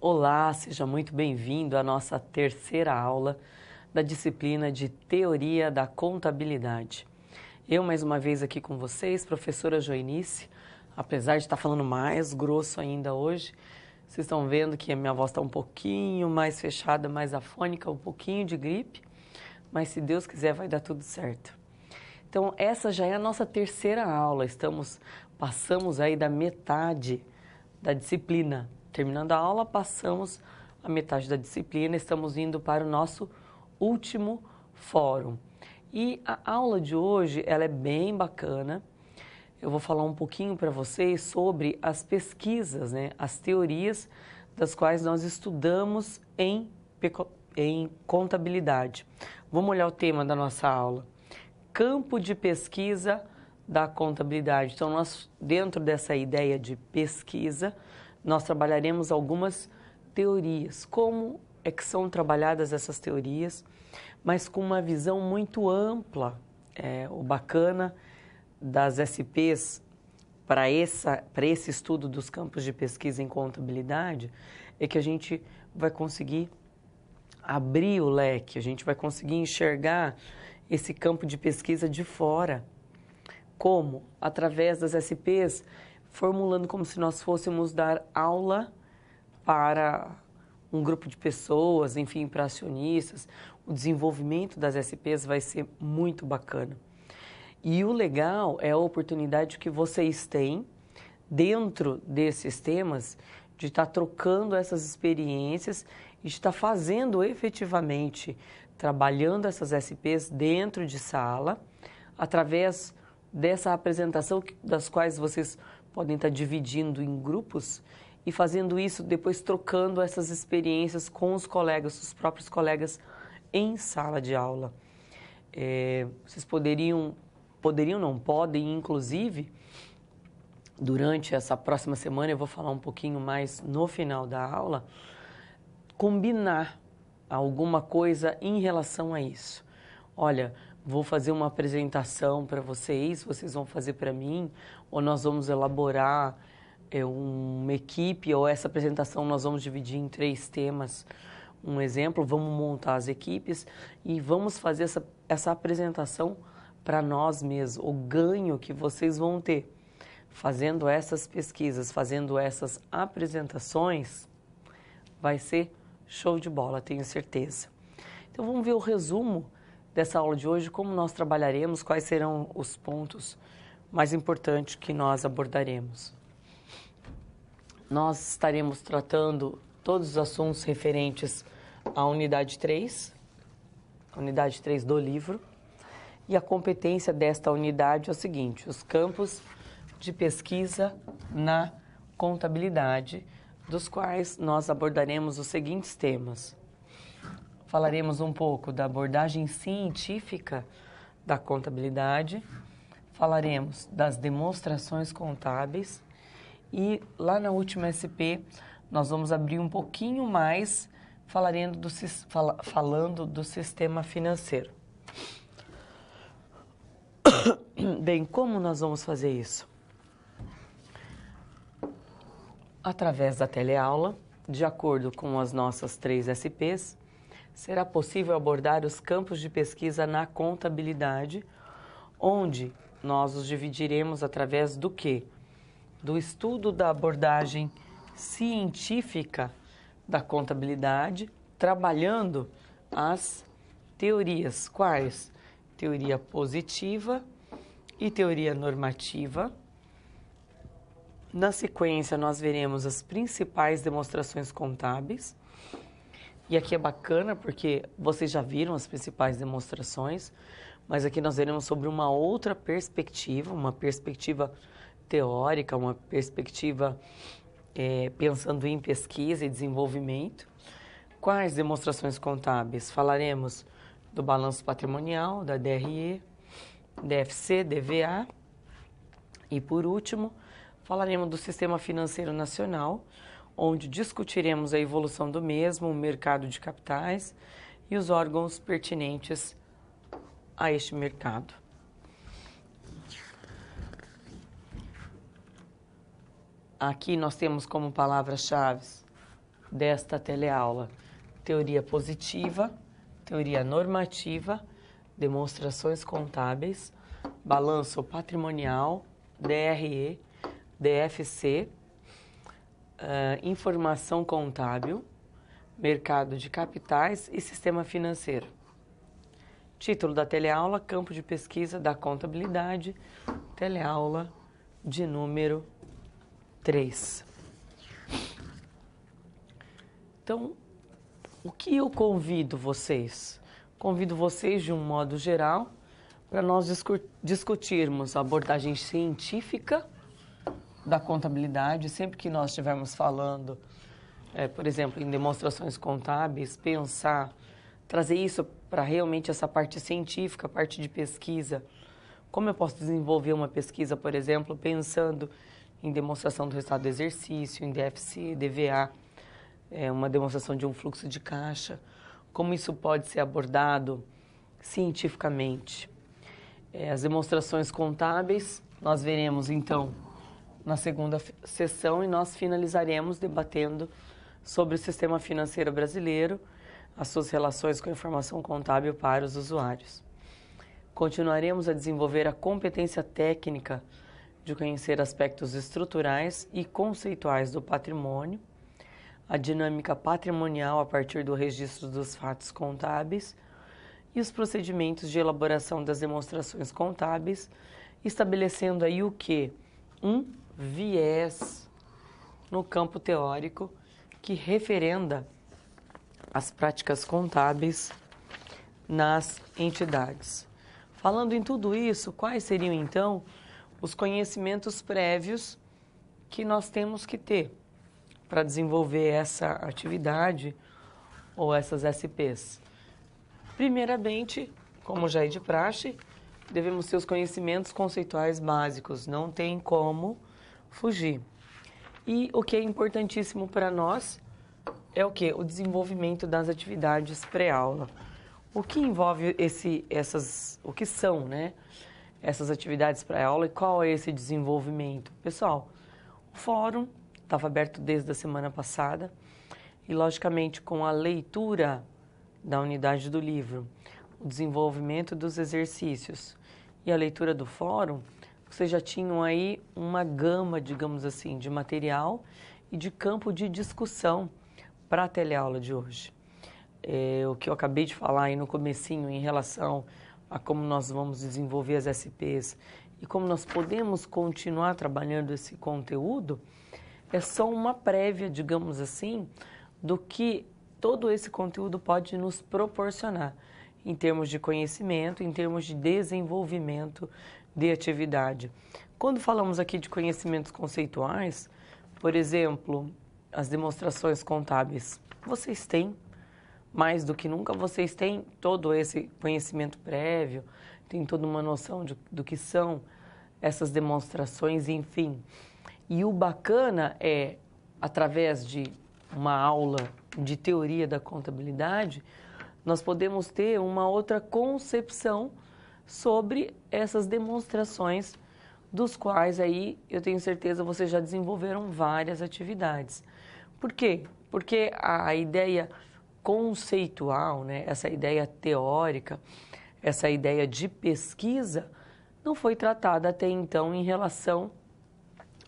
Olá, seja muito bem-vindo à nossa terceira aula da disciplina de Teoria da Contabilidade. Eu, mais uma vez, aqui com vocês, professora Joinice, apesar de estar falando mais grosso ainda hoje, vocês estão vendo que a minha voz está um pouquinho mais fechada, mais afônica, um pouquinho de gripe, mas se Deus quiser vai dar tudo certo. Então, essa já é a nossa terceira aula, passamos aí da metade da disciplina. Terminando a aula, passamos a metade da disciplina, estamos indo para o nosso último fórum. E a aula de hoje, ela é bem bacana. Eu vou falar um pouquinho para vocês sobre as pesquisas, as teorias das quais nós estudamos em contabilidade. Vamos olhar o tema da nossa aula. Campo de pesquisa da contabilidade. Então, dentro dessa ideia de pesquisa, nós trabalharemos algumas teorias. Como é que são trabalhadas essas teorias, mas com uma visão muito ampla. O bacana das SPs para esse estudo dos campos de pesquisa em contabilidade é que a gente vai conseguir abrir o leque, a gente vai conseguir enxergar esse campo de pesquisa de fora. Como? Através das SPs, formulando como se nós fôssemos dar aula para um grupo de pessoas, enfim, para acionistas. O desenvolvimento das SPs vai ser muito bacana. E o legal é a oportunidade que vocês têm, dentro desses temas, de estar trocando essas experiências e de estar fazendo efetivamente, trabalhando essas SPs dentro de sala, através dessa apresentação, das quais vocês podem estar dividindo em grupos e fazendo isso, depois trocando essas experiências com os colegas, os próprios colegas em sala de aula. Vocês podem, inclusive, durante essa próxima semana, eu vou falar um pouquinho mais no final da aula, combinar alguma coisa em relação a isso. Olha, vou fazer uma apresentação para vocês vão fazer para mim, ou nós vamos elaborar uma equipe, ou essa apresentação nós vamos dividir em 3 temas. Um exemplo, vamos montar as equipes e vamos fazer essa apresentação para nós mesmos. O ganho que vocês vão ter fazendo essas pesquisas, fazendo essas apresentações, vai ser show de bola, tenho certeza. Então vamos ver o resumo dessa aula de hoje, como nós trabalharemos, quais serão os pontos mais importantes que nós abordaremos. Nós estaremos tratando todos os assuntos referentes à unidade 3 do livro, e a competência desta unidade é o seguinte: os campos de pesquisa na contabilidade, dos quais nós abordaremos os seguintes temas. Falaremos um pouco da abordagem científica da contabilidade, falaremos das demonstrações contábeis e lá na última SP nós vamos abrir um pouquinho mais falando do sistema financeiro. Bem, como nós vamos fazer isso? Através da teleaula, de acordo com as nossas 3 SPs, será possível abordar os campos de pesquisa na contabilidade, onde nós os dividiremos através do quê? Do estudo da abordagem científica da contabilidade, trabalhando as teorias. Quais? Teoria positiva e teoria normativa. Na sequência, nós veremos as principais demonstrações contábeis. E aqui é bacana porque vocês já viram as principais demonstrações, mas aqui nós veremos sobre uma outra perspectiva, uma perspectiva teórica, uma perspectiva pensando em pesquisa e desenvolvimento. Quais demonstrações contábeis? Falaremos do balanço patrimonial, da DRE, DFC, DVA e, por último, falaremos do Sistema Financeiro Nacional, onde discutiremos a evolução do mesmo, o mercado de capitais e os órgãos pertinentes a este mercado. Aqui nós temos como palavras-chave desta teleaula: teoria positiva, teoria normativa, demonstrações contábeis, balanço patrimonial, DRE, DFC, informação contábil, mercado de capitais e sistema financeiro. Título da teleaula: campo de pesquisa da contabilidade, teleaula de número 3. Então, o que eu convido vocês? Convido vocês, de um modo geral, para nós discutirmos a abordagem científica da contabilidade. Sempre que nós estivermos falando, por exemplo, em demonstrações contábeis, trazer isso para realmente essa parte científica, a parte de pesquisa. Como eu posso desenvolver uma pesquisa, por exemplo, pensando em demonstração do resultado do exercício, em DFC, DVA, uma demonstração de um fluxo de caixa, como isso pode ser abordado cientificamente. As demonstrações contábeis, nós veremos então na segunda sessão, e nós finalizaremos debatendo sobre o sistema financeiro brasileiro, as suas relações com a informação contábil para os usuários. Continuaremos a desenvolver a competência técnica de conhecer aspectos estruturais e conceituais do patrimônio, a dinâmica patrimonial a partir do registro dos fatos contábeis e os procedimentos de elaboração das demonstrações contábeis, estabelecendo aí o quê? Um viés no campo teórico que referenda as práticas contábeis nas entidades. Falando em tudo isso, quais seriam então os conhecimentos prévios que nós temos que ter para desenvolver essa atividade ou essas SPs? Primeiramente, como já é de praxe, devemos ter os conhecimentos conceituais básicos, não tem como fugir. E o que é importantíssimo para nós é o quê? O desenvolvimento das atividades pré-aula. O que envolve o que são, né, essas atividades pré-aula e qual é esse desenvolvimento? Pessoal, o fórum estava aberto desde a semana passada e, logicamente, com a leitura da unidade do livro, o desenvolvimento dos exercícios e a leitura do fórum, vocês já tinham aí uma gama, digamos assim, de material e de campo de discussão para a teleaula de hoje. O que eu acabei de falar aí no comecinho em relação a como nós vamos desenvolver as SPs e como nós podemos continuar trabalhando esse conteúdo, é só uma prévia, digamos assim, do que todo esse conteúdo pode nos proporcionar em termos de conhecimento, em termos de desenvolvimento de atividade. Quando falamos aqui de conhecimentos conceituais, por exemplo, as demonstrações contábeis, vocês têm, mais do que nunca, vocês têm todo esse conhecimento prévio, têm toda uma noção do que são essas demonstrações, enfim. E o bacana é, através de uma aula de teoria da contabilidade, nós podemos ter uma outra concepção sobre essas demonstrações, dos quais aí eu tenho certeza vocês já desenvolveram várias atividades. Por quê? Porque a ideia conceitual, né, essa ideia teórica, essa ideia de pesquisa, não foi tratada até então em relação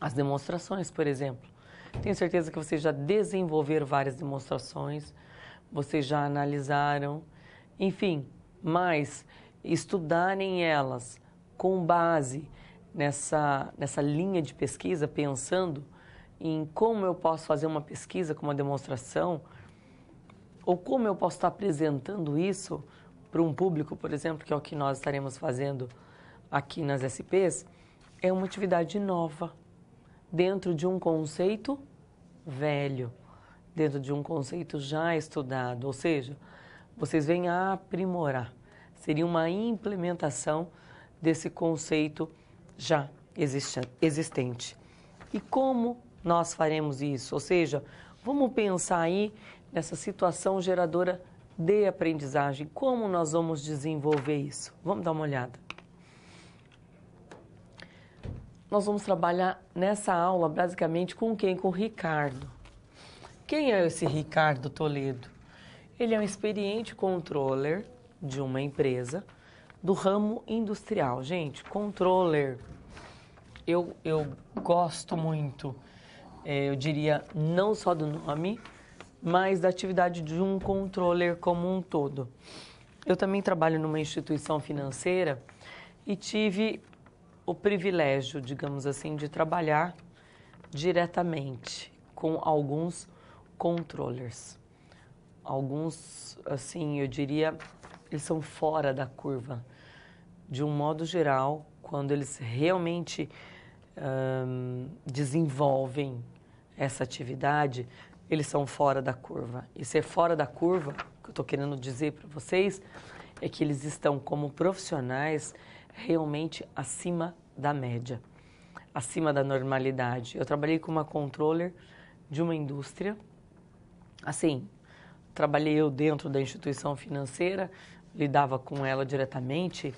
às demonstrações, por exemplo. Tenho certeza que vocês já desenvolveram várias demonstrações, vocês já analisaram, enfim, mas estudarem elas com base nessa linha de pesquisa, pensando em como eu posso fazer uma pesquisa com uma demonstração, ou como eu posso estar apresentando isso para um público, por exemplo, que é o que nós estaremos fazendo aqui nas SPs, é uma atividade nova, dentro de um conceito velho, dentro de um conceito já estudado, ou seja, vocês vêm a aprimorar. Seria uma implementação desse conceito já existente. E como nós faremos isso? Ou seja, vamos pensar aí nessa situação geradora de aprendizagem. Como nós vamos desenvolver isso? Vamos dar uma olhada. Nós vamos trabalhar nessa aula basicamente com quem? Com o Ricardo. Quem é esse Ricardo Toledo? Ele é um experiente controller de uma empresa do ramo industrial. Gente, controller, eu gosto muito, eu diria, não só do nome, mas da atividade de um controller como um todo. Eu também trabalho numa instituição financeira e tive o privilégio, digamos assim, de trabalhar diretamente com alguns controllers. Alguns, assim, eu diria, eles são fora da curva. De um modo geral, quando eles realmente desenvolvem essa atividade, eles são fora da curva. E ser fora da curva, o que eu estou querendo dizer para vocês, é que eles estão como profissionais realmente acima da média, acima da normalidade. Eu trabalhei com uma controller de uma indústria, assim, trabalhei eu dentro da instituição financeira, lidava com ela diretamente.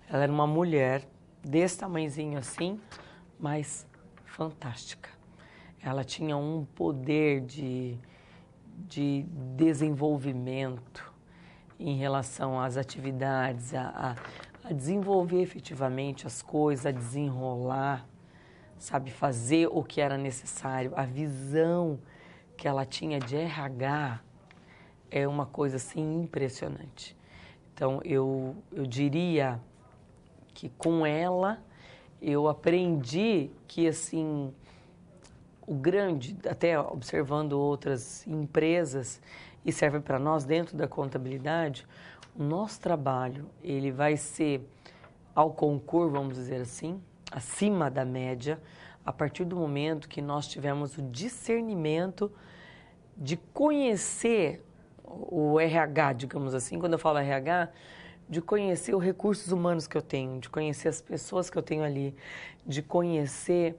Ela era uma mulher desse tamanhozinho assim, mas fantástica. Ela tinha um poder de desenvolvimento em relação às atividades, a desenvolver efetivamente as coisas, a desenrolar, sabe, fazer o que era necessário. A visão que ela tinha de RH é uma coisa assim impressionante. Então eu diria que com ela eu aprendi que assim o grande, até observando outras empresas, e serve para nós dentro da contabilidade, o nosso trabalho ele vai ser ao concurso, vamos dizer assim, acima da média, a partir do momento que nós tivermos o discernimento de conhecer o RH, digamos assim. Quando eu falo RH, de conhecer os recursos humanos que eu tenho, de conhecer as pessoas que eu tenho ali, de conhecer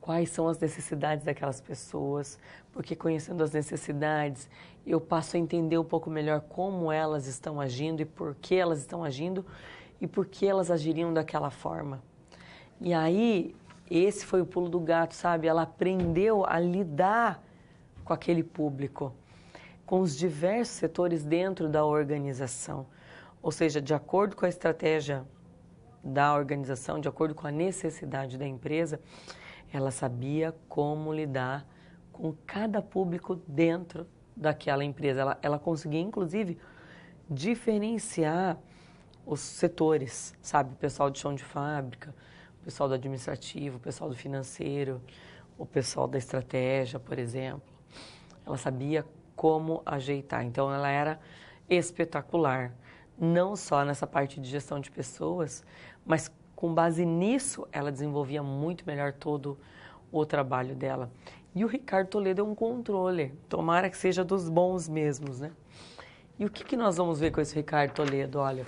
quais são as necessidades daquelas pessoas, porque conhecendo as necessidades, eu passo a entender um pouco melhor como elas estão agindo e por que elas estão agindo e por que elas agiriam daquela forma. E aí, esse foi o pulo do gato, sabe? Ela aprendeu a lidar com aquele público, com os diversos setores dentro da organização. Ou seja, de acordo com a estratégia da organização, de acordo com a necessidade da empresa, ela sabia como lidar com cada público dentro daquela empresa. Ela conseguia, inclusive, diferenciar os setores, sabe? O pessoal de chão de fábrica, o pessoal do administrativo, o pessoal do financeiro, o pessoal da estratégia, por exemplo. Ela sabia como ajeitar. Então, ela era espetacular. Não só nessa parte de gestão de pessoas, mas com base nisso, ela desenvolvia muito melhor todo o trabalho dela. E o Ricardo Toledo é um controller, tomara que seja dos bons mesmos, né? E o que nós vamos ver com esse Ricardo Toledo? Olha,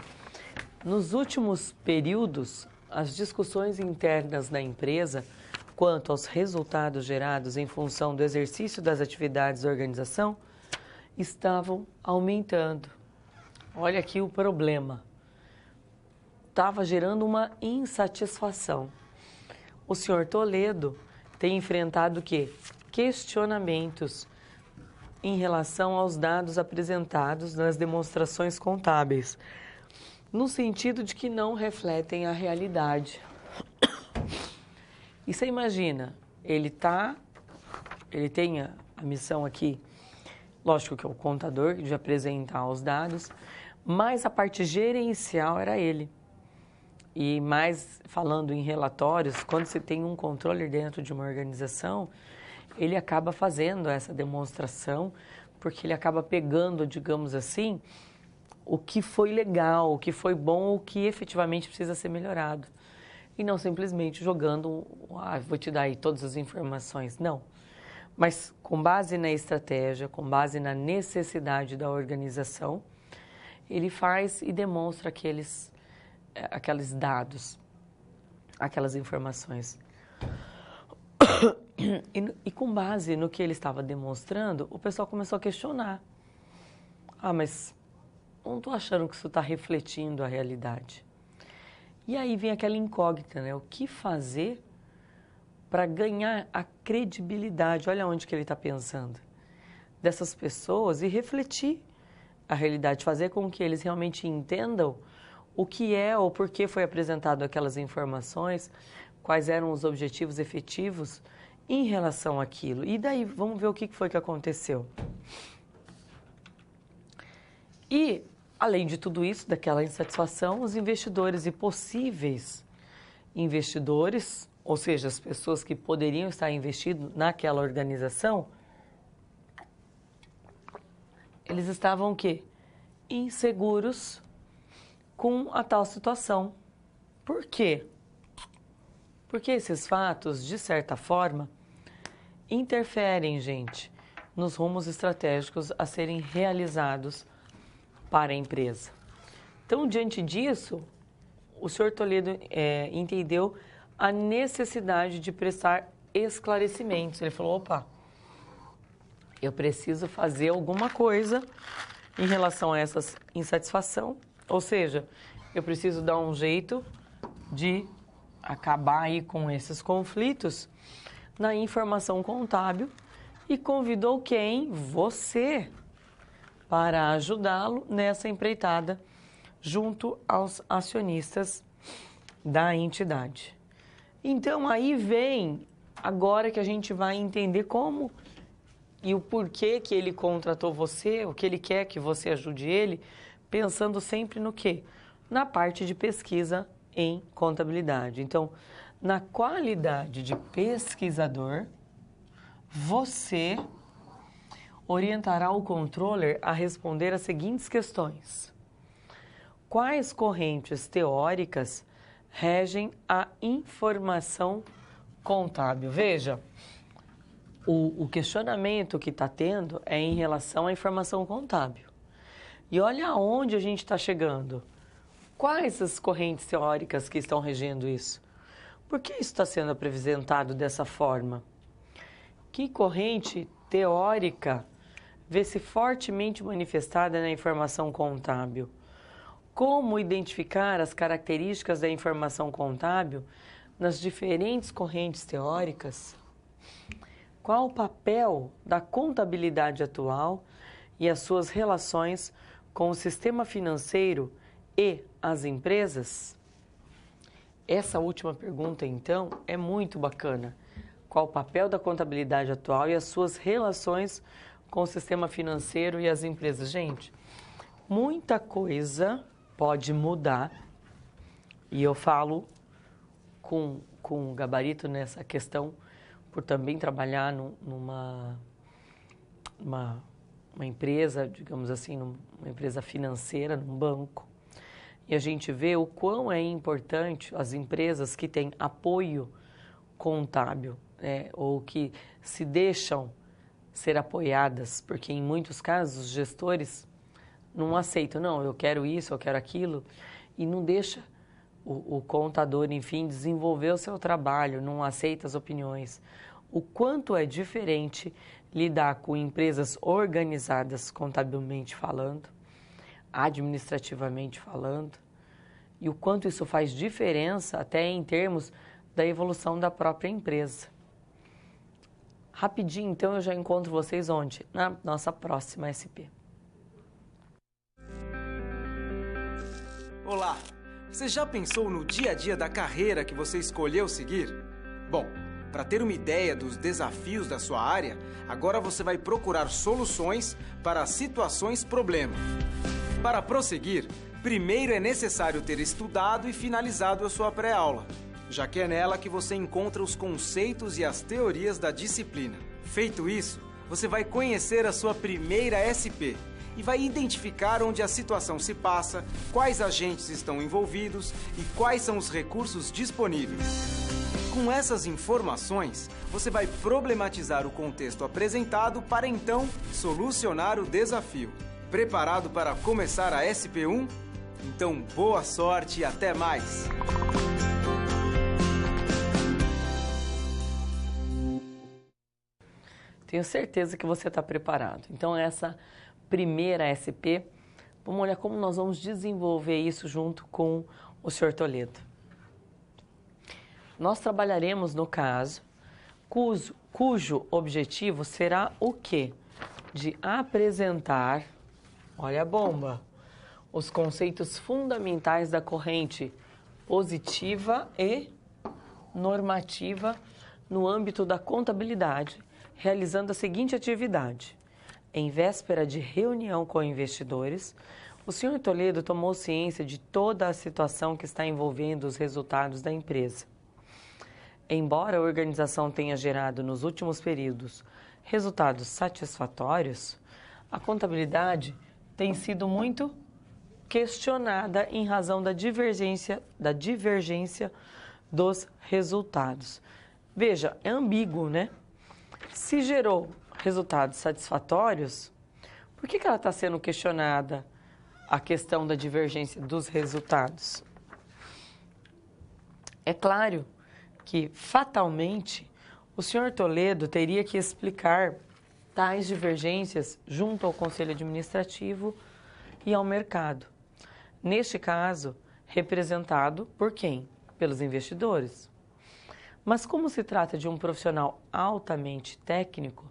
nos últimos períodos, as discussões internas da empresa quanto aos resultados gerados em função do exercício das atividades da organização estavam aumentando. Olha aqui o problema. Estava gerando uma insatisfação. O senhor Toledo tem enfrentado o quê? Questionamentos em relação aos dados apresentados nas demonstrações contábeis, no sentido de que não refletem a realidade. E você imagina, ele tem a missão aqui, lógico que é o contador, de apresentar os dados, mas a parte gerencial era ele. E mais falando em relatórios, quando você tem um controller dentro de uma organização, ele acaba fazendo essa demonstração, porque ele acaba pegando, digamos assim, o que foi legal, o que foi bom, o que efetivamente precisa ser melhorado. E não simplesmente jogando, vou te dar aí todas as informações. Não. Mas com base na estratégia, com base na necessidade da organização, ele faz e demonstra aqueles dados, aquelas informações. E com base no que ele estava demonstrando, o pessoal começou a questionar. Mas não estou achando que isso está refletindo a realidade. E aí vem aquela incógnita, né? O que fazer para ganhar a credibilidade? Olha onde que ele está pensando. dessas pessoas e refletir a realidade, fazer com que eles realmente entendam o que é ou por que foi apresentado aquelas informações, quais eram os objetivos efetivos em relação àquilo. E daí, vamos ver o que foi que aconteceu. E, além de tudo isso, daquela insatisfação, os investidores e possíveis investidores, ou seja, as pessoas que poderiam estar investindo naquela organização, eles estavam o quê? Inseguros com a tal situação. Por quê? Porque esses fatos, de certa forma, interferem, gente, nos rumos estratégicos a serem realizados para a empresa. Então, diante disso, o senhor Toledo entendeu a necessidade de prestar esclarecimentos. Ele falou, opa, eu preciso fazer alguma coisa em relação a essa insatisfação, ou seja, eu preciso dar um jeito de acabar aí com esses conflitos na informação contábil e convidou quem? Você, para ajudá-lo nessa empreitada junto aos acionistas da entidade. Então, aí vem, agora que a gente vai entender como e o porquê que ele contratou você, o que ele quer que você ajude ele, pensando sempre no quê? Na parte de pesquisa em contabilidade. Então, na qualidade de pesquisador, você orientará o controller a responder as seguintes questões. Quais correntes teóricas regem a informação contábil? Veja, o questionamento que está tendo é em relação à informação contábil. E olha aonde a gente está chegando. Quais as correntes teóricas que estão regendo isso? Por que isso está sendo apresentado dessa forma? Que corrente teórica vê-se fortemente manifestada na informação contábil? Como identificar as características da informação contábil nas diferentes correntes teóricas? Qual o papel da contabilidade atual e as suas relações com o sistema financeiro e as empresas? Essa última pergunta, então, é muito bacana. Qual o papel da contabilidade atual e as suas relações com o sistema financeiro e as empresas? Gente, muita coisa pode mudar, e eu falo com gabarito nessa questão, por também trabalhar numa empresa, digamos assim, uma empresa financeira, num banco. E a gente vê o quão é importante as empresas que têm apoio contábil, ou que se deixam ser apoiadas, porque em muitos casos os gestores não aceitam, não, eu quero isso, eu quero aquilo, e não deixa o contador, enfim, desenvolver o seu trabalho, não aceita as opiniões. O quanto é diferente lidar com empresas organizadas, contabilmente falando, administrativamente falando, e o quanto isso faz diferença até em termos da evolução da própria empresa. Rapidinho, então, eu já encontro vocês onde? Na nossa próxima SP. Olá! Você já pensou no dia a dia da carreira que você escolheu seguir? Bom, para ter uma ideia dos desafios da sua área, agora você vai procurar soluções para situações problema. Para prosseguir, primeiro é necessário ter estudado e finalizado a sua pré-aula, já que é nela que você encontra os conceitos e as teorias da disciplina. Feito isso, você vai conhecer a sua primeira SP e vai identificar onde a situação se passa, quais agentes estão envolvidos e quais são os recursos disponíveis. Com essas informações, você vai problematizar o contexto apresentado para então solucionar o desafio. Preparado para começar a SP1? Então, boa sorte e até mais! Tenho certeza que você está preparado. Então, essa primeira SP, vamos olhar como nós vamos desenvolver isso junto com o Sr. Toledo. Nós trabalharemos no caso cujo objetivo será o quê? de apresentar, olha a bomba, os conceitos fundamentais da corrente positiva e normativa no âmbito da contabilidade, realizando a seguinte atividade. Em véspera de reunião com investidores, o senhor Toledo tomou ciência de toda a situação que está envolvendo os resultados da empresa. Embora a organização tenha gerado nos últimos períodos resultados satisfatórios, a contabilidade tem sido muito questionada em razão da divergência dos resultados. Veja, é ambíguo, né? Se gerou resultados satisfatórios, por que ela está sendo questionada a questão da divergência dos resultados? É claro que, fatalmente, o senhor Toledo teria que explicar tais divergências junto ao Conselho Administrativo e ao mercado. Neste caso, representado por quem? Pelos investidores. Mas como se trata de um profissional altamente técnico,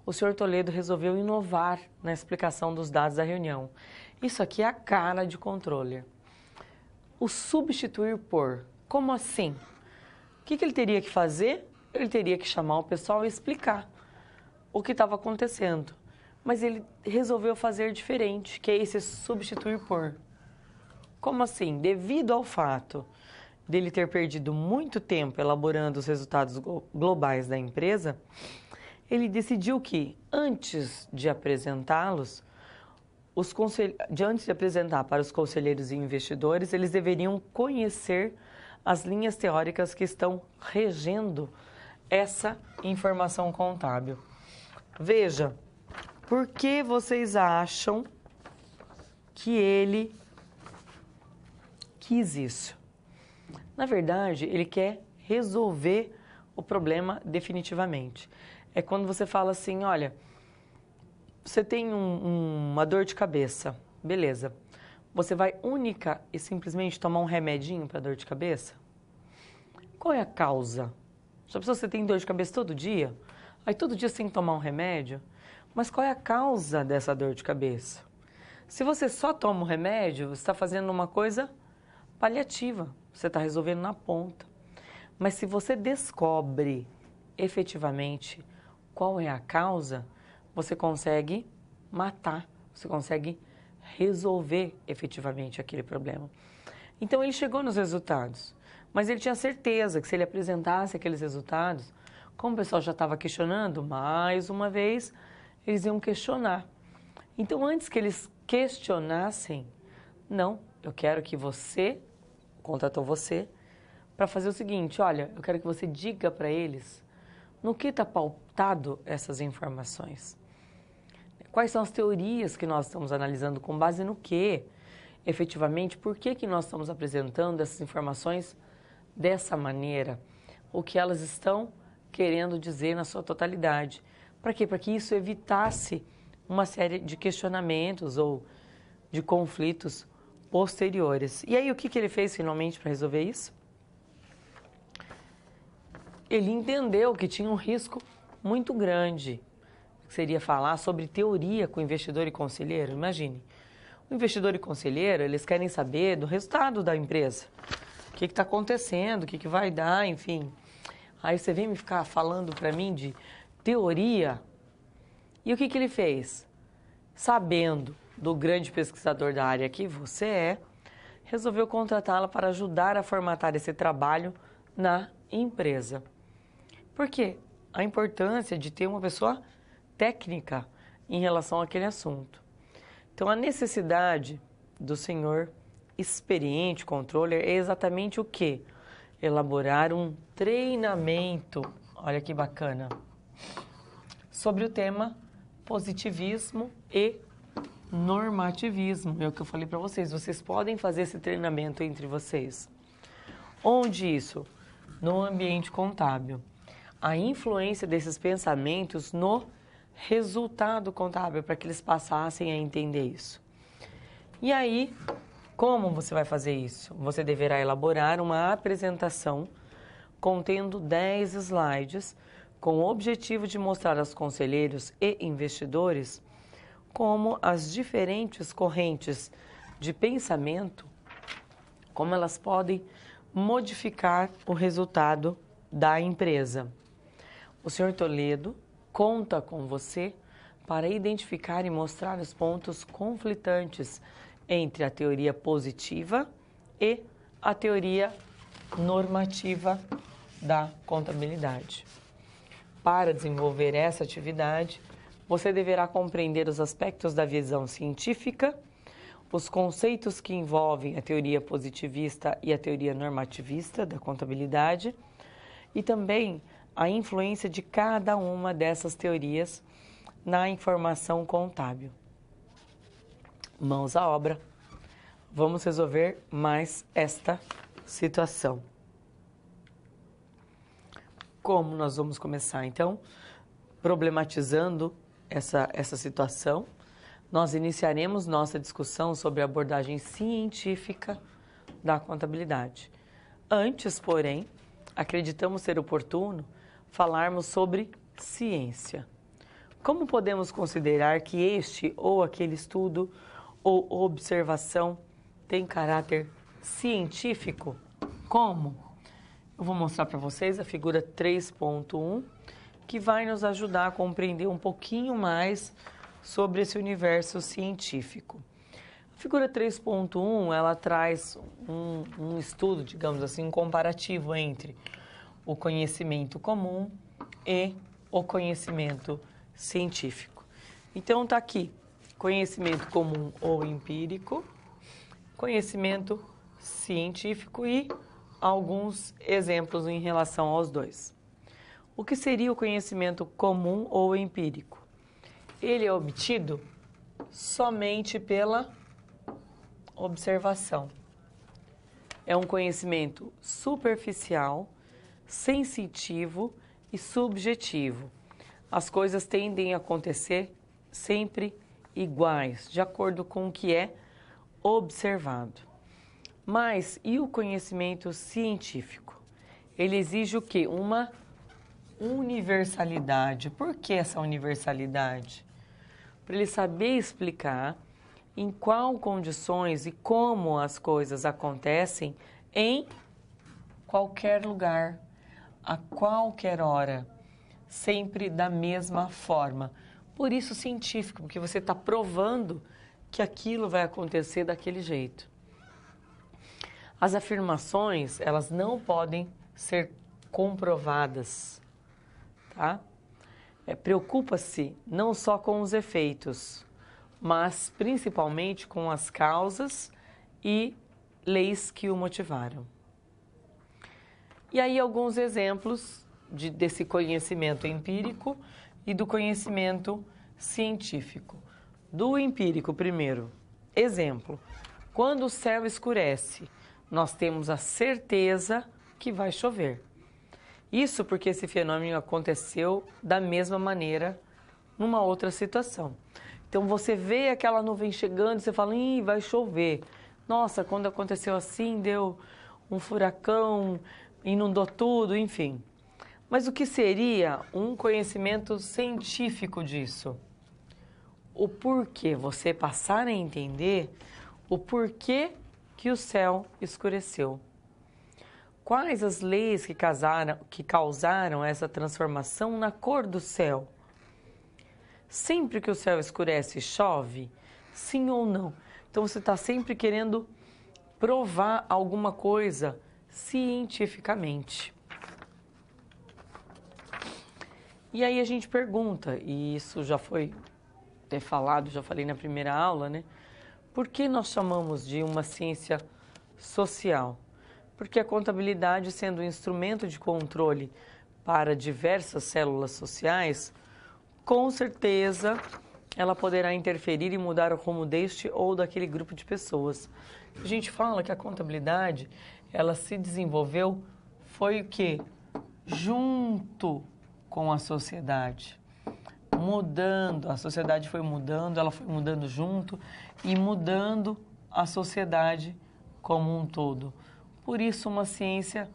o senhor Toledo resolveu inovar na explicação dos dados da reunião. Isso aqui é a cara de controller. O substituir por. Como assim? O que ele teria que fazer? Ele teria que chamar o pessoal e explicar o que estava acontecendo. Mas ele resolveu fazer diferente, que é esse substituir por. Como assim? Devido ao fato dele ter perdido muito tempo elaborando os resultados globais da empresa, ele decidiu que, antes de apresentá-los, antes de apresentar para os conselheiros e investidores, eles deveriam conhecer as linhas teóricas que estão regendo essa informação contábil. Veja, por que vocês acham que ele quis isso? Na verdade, ele quer resolver o problema definitivamente. É quando você fala assim, olha, você tem uma dor de cabeça, beleza. Você vai única e simplesmente tomar um remedinho para dor de cabeça? Qual é a causa? Já pensou, você tem dor de cabeça todo dia? Aí todo dia você tem que tomar um remédio? Mas qual é a causa dessa dor de cabeça? Se você só toma um remédio, você está fazendo uma coisa paliativa. Você está resolvendo na ponta. Mas se você descobre efetivamente qual é a causa, você consegue matar, você consegue resolver efetivamente aquele problema. Então ele chegou nos resultados, mas ele tinha certeza que se ele apresentasse aqueles resultados, como o pessoal já estava questionando, mais uma vez, eles iam questionar. Então antes que eles questionassem, não, eu quero que você, contratou você, para fazer o seguinte, olha, eu quero que você diga para eles no que está pautado essas informações. Quais são as teorias que nós estamos analisando, com base no que, efetivamente, por que nós estamos apresentando essas informações dessa maneira? O que elas estão querendo dizer na sua totalidade. Para quê? Para que isso evitasse uma série de questionamentos ou de conflitos posteriores. E aí, o que ele fez finalmente para resolver isso? Ele entendeu que tinha um risco muito grande, que seria falar sobre teoria com investidor e conselheiro. Imagine, o investidor e conselheiro, eles querem saber do resultado da empresa. O que está acontecendo, o que vai dar, enfim. Aí você vem me ficar falando para mim de teoria. E o que ele fez? Sabendo do grande pesquisador da área que você é, resolveu contratá-la para ajudar a formatar esse trabalho na empresa. Por quê? A importância de ter uma pessoa técnica em relação àquele assunto. Então, a necessidade do senhor experiente, controller, é exatamente o quê? Elaborar um treinamento, olha que bacana, sobre o tema positivismo e normativismo. É o que eu falei para vocês, vocês podem fazer esse treinamento entre vocês. Onde isso? No ambiente contábil. A influência desses pensamentos no resultado contábil, para que eles passassem a entender isso. E aí, como você vai fazer isso? Você deverá elaborar uma apresentação contendo 10 slides com o objetivo de mostrar aos conselheiros e investidores como as diferentes correntes de pensamento, como elas podem modificar o resultado da empresa. O Sr. Toledo conta com você para identificar e mostrar os pontos conflitantes entre a teoria positiva e a teoria normativa da contabilidade. Para desenvolver essa atividade, você deverá compreender os aspectos da visão científica, os conceitos que envolvem a teoria positivista e a teoria normativista da contabilidade e também a influência de cada uma dessas teorias na informação contábil. Mãos à obra. Vamos resolver mais esta situação. Como nós vamos começar, então, problematizando essa situação, nós iniciaremos nossa discussão sobre a abordagem científica da contabilidade. Antes, porém, acreditamos ser oportuno falarmos sobre ciência. Como podemos considerar que este ou aquele estudo ou observação tem caráter científico? Como? Eu vou mostrar para vocês a figura 3.1, que vai nos ajudar a compreender um pouquinho mais sobre esse universo científico. A figura 3.1, ela traz um estudo, digamos assim, um comparativo entre o conhecimento comum e o conhecimento científico. Então, está aqui, conhecimento comum ou empírico, conhecimento científico e alguns exemplos em relação aos dois. O que seria o conhecimento comum ou empírico? Ele é obtido somente pela observação. É um conhecimento superficial, sensitivo e subjetivo. As coisas tendem a acontecer sempre iguais, de acordo com o que é observado. Mas e o conhecimento científico? Ele exige o quê? Uma universalidade. Por que essa universalidade? Para ele saber explicar em qual condições e como as coisas acontecem em qualquer lugar, a qualquer hora, sempre da mesma forma. Por isso científico, porque você está provando que aquilo vai acontecer daquele jeito. As afirmações, elas não podem ser comprovadas, tá? Preocupa-se não só com os efeitos, mas principalmente com as causas e leis que o motivaram. E aí alguns exemplos desse conhecimento empírico e do conhecimento científico. Do empírico, primeiro. Exemplo, quando o céu escurece, nós temos a certeza que vai chover. Isso porque esse fenômeno aconteceu da mesma maneira numa outra situação. Então, você vê aquela nuvem chegando e você fala, vai chover. Nossa, quando aconteceu assim, deu um furacão, inundou tudo, enfim. Mas o que seria um conhecimento científico disso? O porquê, você passar a entender o porquê que o céu escureceu. Quais as leis que causaram essa transformação na cor do céu? Sempre que o céu escurece, chove? Sim ou não? Então, você está sempre querendo provar alguma coisa cientificamente. E aí a gente pergunta, e isso já foi até falado, já falei na primeira aula, né? Por que nós chamamos de uma ciência social? Porque a contabilidade, sendo um instrumento de controle para diversas células sociais, com certeza ela poderá interferir e mudar o rumo deste ou daquele grupo de pessoas. A gente fala que a contabilidade, ela se desenvolveu, foi o quê? Junto com a sociedade. Mudando, a sociedade foi mudando, ela foi mudando junto e mudando a sociedade como um todo. Por isso, uma ciência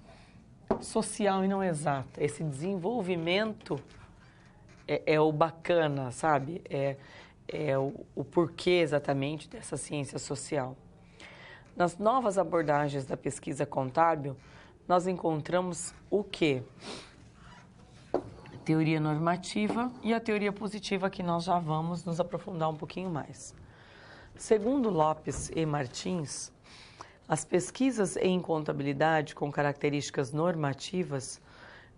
social e não exata. Esse desenvolvimento é o bacana, sabe? É o porquê exatamente dessa ciência social. Nas novas abordagens da pesquisa contábil, nós encontramos o quê? Teoria normativa e a teoria positiva, que nós já vamos nos aprofundar um pouquinho mais. Segundo Lopes e Martins, as pesquisas em contabilidade com características normativas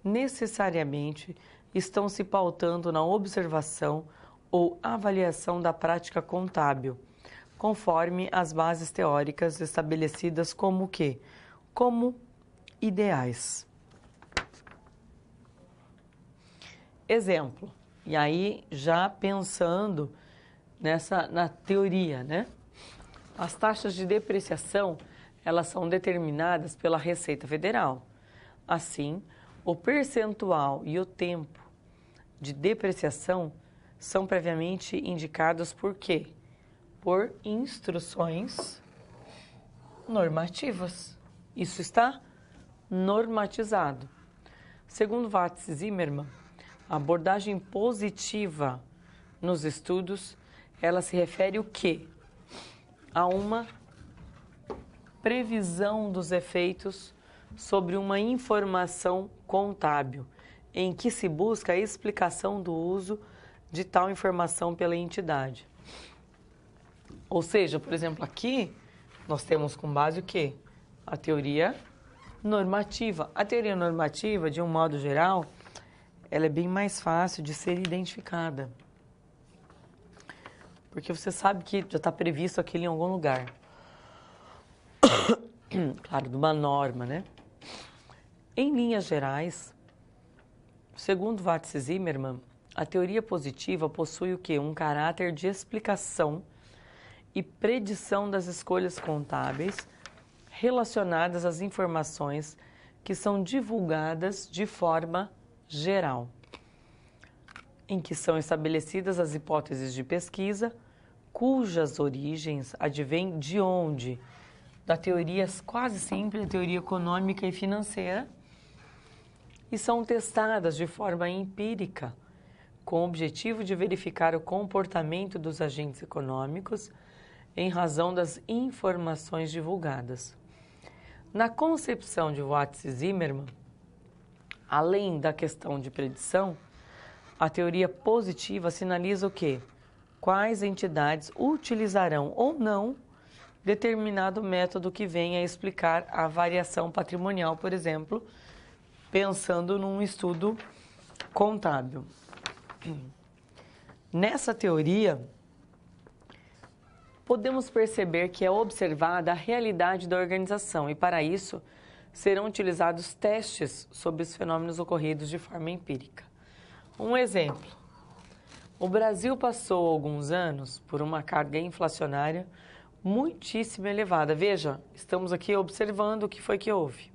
necessariamente estão se pautando na observação ou avaliação da prática contábil, conforme as bases teóricas estabelecidas como o quê? Como ideais. Exemplo, e aí já pensando na teoria, né? As taxas de depreciação, elas são determinadas pela Receita Federal. Assim, o percentual e o tempo de depreciação são previamente indicados por quê? Por instruções normativas. Isso está normatizado. Segundo Watts e Zimmermann, a abordagem positiva nos estudos, ela se refere o quê? A uma previsão dos efeitos sobre uma informação contábil, em que se busca a explicação do uso de tal informação pela entidade. Ou seja, por exemplo, aqui nós temos com base o quê? A teoria normativa. A teoria normativa, de um modo geral, ela é bem mais fácil de ser identificada. Porque você sabe que já está previsto aquilo em algum lugar. Claro, de uma norma, né? Em linhas gerais, segundo Watts e Zimmermann, a teoria positiva possui o quê? Um caráter de explicação e predição das escolhas contábeis relacionadas às informações que são divulgadas de forma geral, em que são estabelecidas as hipóteses de pesquisa, cujas origens advêm de onde? Da teoria quase sempre, da teoria econômica e financeira, e são testadas de forma empírica, com o objetivo de verificar o comportamento dos agentes econômicos em razão das informações divulgadas. Na concepção de Watts e Zimmermann, além da questão de predição, a teoria positiva sinaliza o quê? Quais entidades utilizarão ou não determinado método que venha a explicar a variação patrimonial, por exemplo, pensando num estudo contábil. Nessa teoria, podemos perceber que é observada a realidade da organização e, para isso, serão utilizados testes sobre os fenômenos ocorridos de forma empírica. Um exemplo, o Brasil passou alguns anos por uma carga inflacionária muitíssimo elevada. Veja, estamos aqui observando o que foi que houve.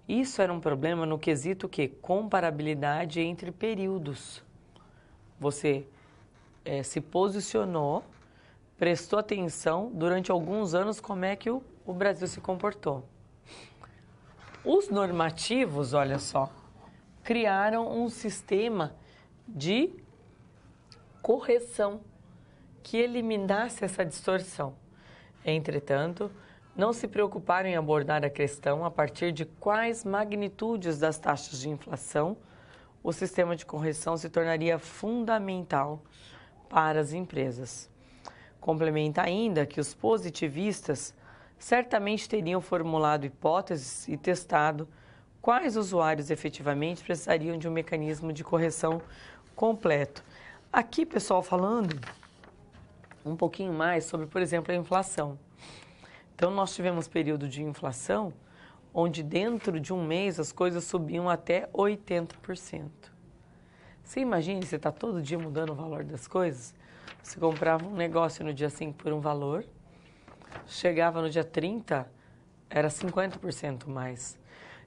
Isso era um problema no quesito que comparabilidade entre períodos. Você se posicionou, prestou atenção durante alguns anos como é que o Brasil se comportou. Os normativos, olha só, criaram um sistema de correção que eliminasse essa distorção. Entretanto, não se preocuparam em abordar a questão a partir de quais magnitudes das taxas de inflação o sistema de correção se tornaria fundamental para as empresas. Complementa ainda que os positivistas certamente teriam formulado hipóteses e testado quais usuários efetivamente precisariam de um mecanismo de correção completo. Aqui, pessoal, falando um pouquinho mais sobre, por exemplo, a inflação. Então, nós tivemos período de inflação onde dentro de um mês as coisas subiam até 80%. Você imagina, você está todo dia mudando o valor das coisas? Você comprava um negócio no dia 5 por um valor, chegava no dia 30, era 50% mais.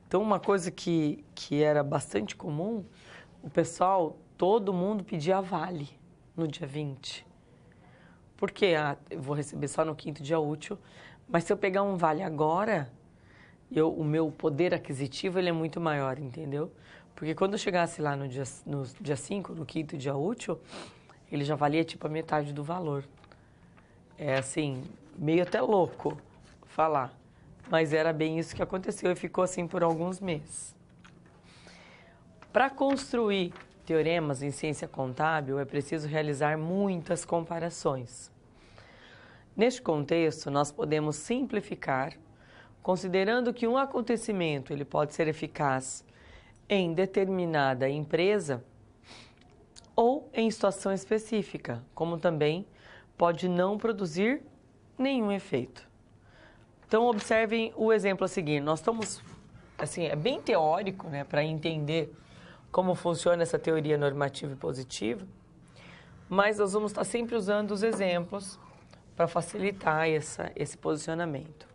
Então, uma coisa que era bastante comum, o pessoal, todo mundo pedia vale no dia 20. Porque eu vou receber só no 5º dia útil, mas se eu pegar um vale agora, o meu poder aquisitivo ele é muito maior, entendeu? Porque quando eu chegasse lá no dia 5, no quinto dia útil, ele já valia tipo a metade do valor. É assim, meio até louco falar, mas era bem isso que aconteceu e ficou assim por alguns meses. Para construir teoremas em ciência contábil, é preciso realizar muitas comparações. Neste contexto, nós podemos simplificar, considerando que um acontecimento ele pode ser eficaz em determinada empresa ou em situação específica, como também pode não produzir nenhum efeito. Então, observem o exemplo a seguir. Nós estamos, assim, é bem teórico, né, para entender como funciona essa teoria normativa e positiva, mas nós vamos estar sempre usando os exemplos para facilitar esse posicionamento.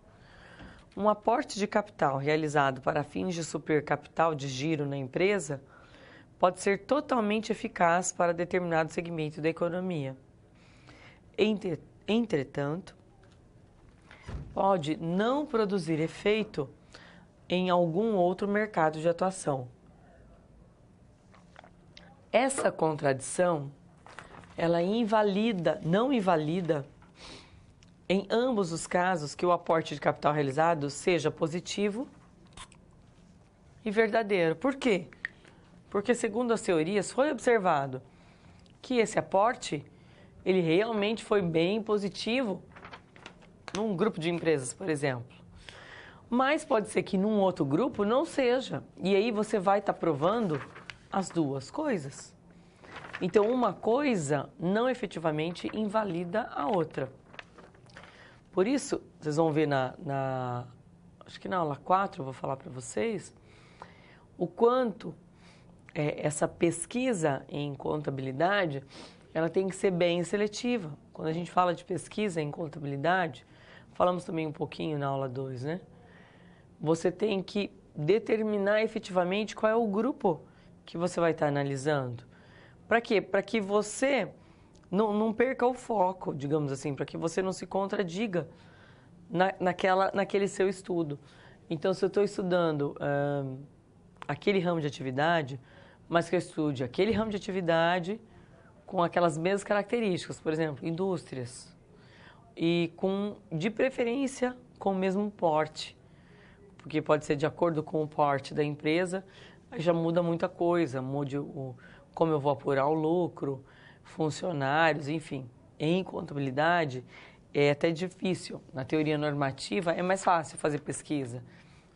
Um aporte de capital realizado para fins de suprir capital de giro na empresa pode ser totalmente eficaz para determinado segmento da economia. Entretanto, pode não produzir efeito em algum outro mercado de atuação. Essa contradição, ela não invalida em ambos os casos que o aporte de capital realizado seja positivo e verdadeiro. Por quê? Porque, segundo as teorias, foi observado que esse aporte, ele realmente foi bem positivo num grupo de empresas, por exemplo. Mas pode ser que num outro grupo não seja. E aí você vai estar provando as duas coisas. Então, uma coisa não efetivamente invalida a outra. Por isso, vocês vão ver acho que na aula 4 eu vou falar para vocês, o quanto essa pesquisa em contabilidade, ela tem que ser bem seletiva. Quando a gente fala de pesquisa em contabilidade, falamos também um pouquinho na aula 2, né? Você tem que determinar efetivamente qual é o grupo que você vai estar analisando. Para quê? Para que você não perca o foco, digamos assim, para que você não se contradiga naquele seu estudo. Então, se eu estou estudando aquele ramo de atividade, mas que eu estude aquele ramo de atividade com aquelas mesmas características, por exemplo, indústrias, e de preferência com o mesmo porte, porque pode ser de acordo com o porte da empresa, aí já muda muita coisa, mude como eu vou apurar o lucro, funcionários, enfim. Em contabilidade é até difícil. Na teoria normativa é mais fácil fazer pesquisa.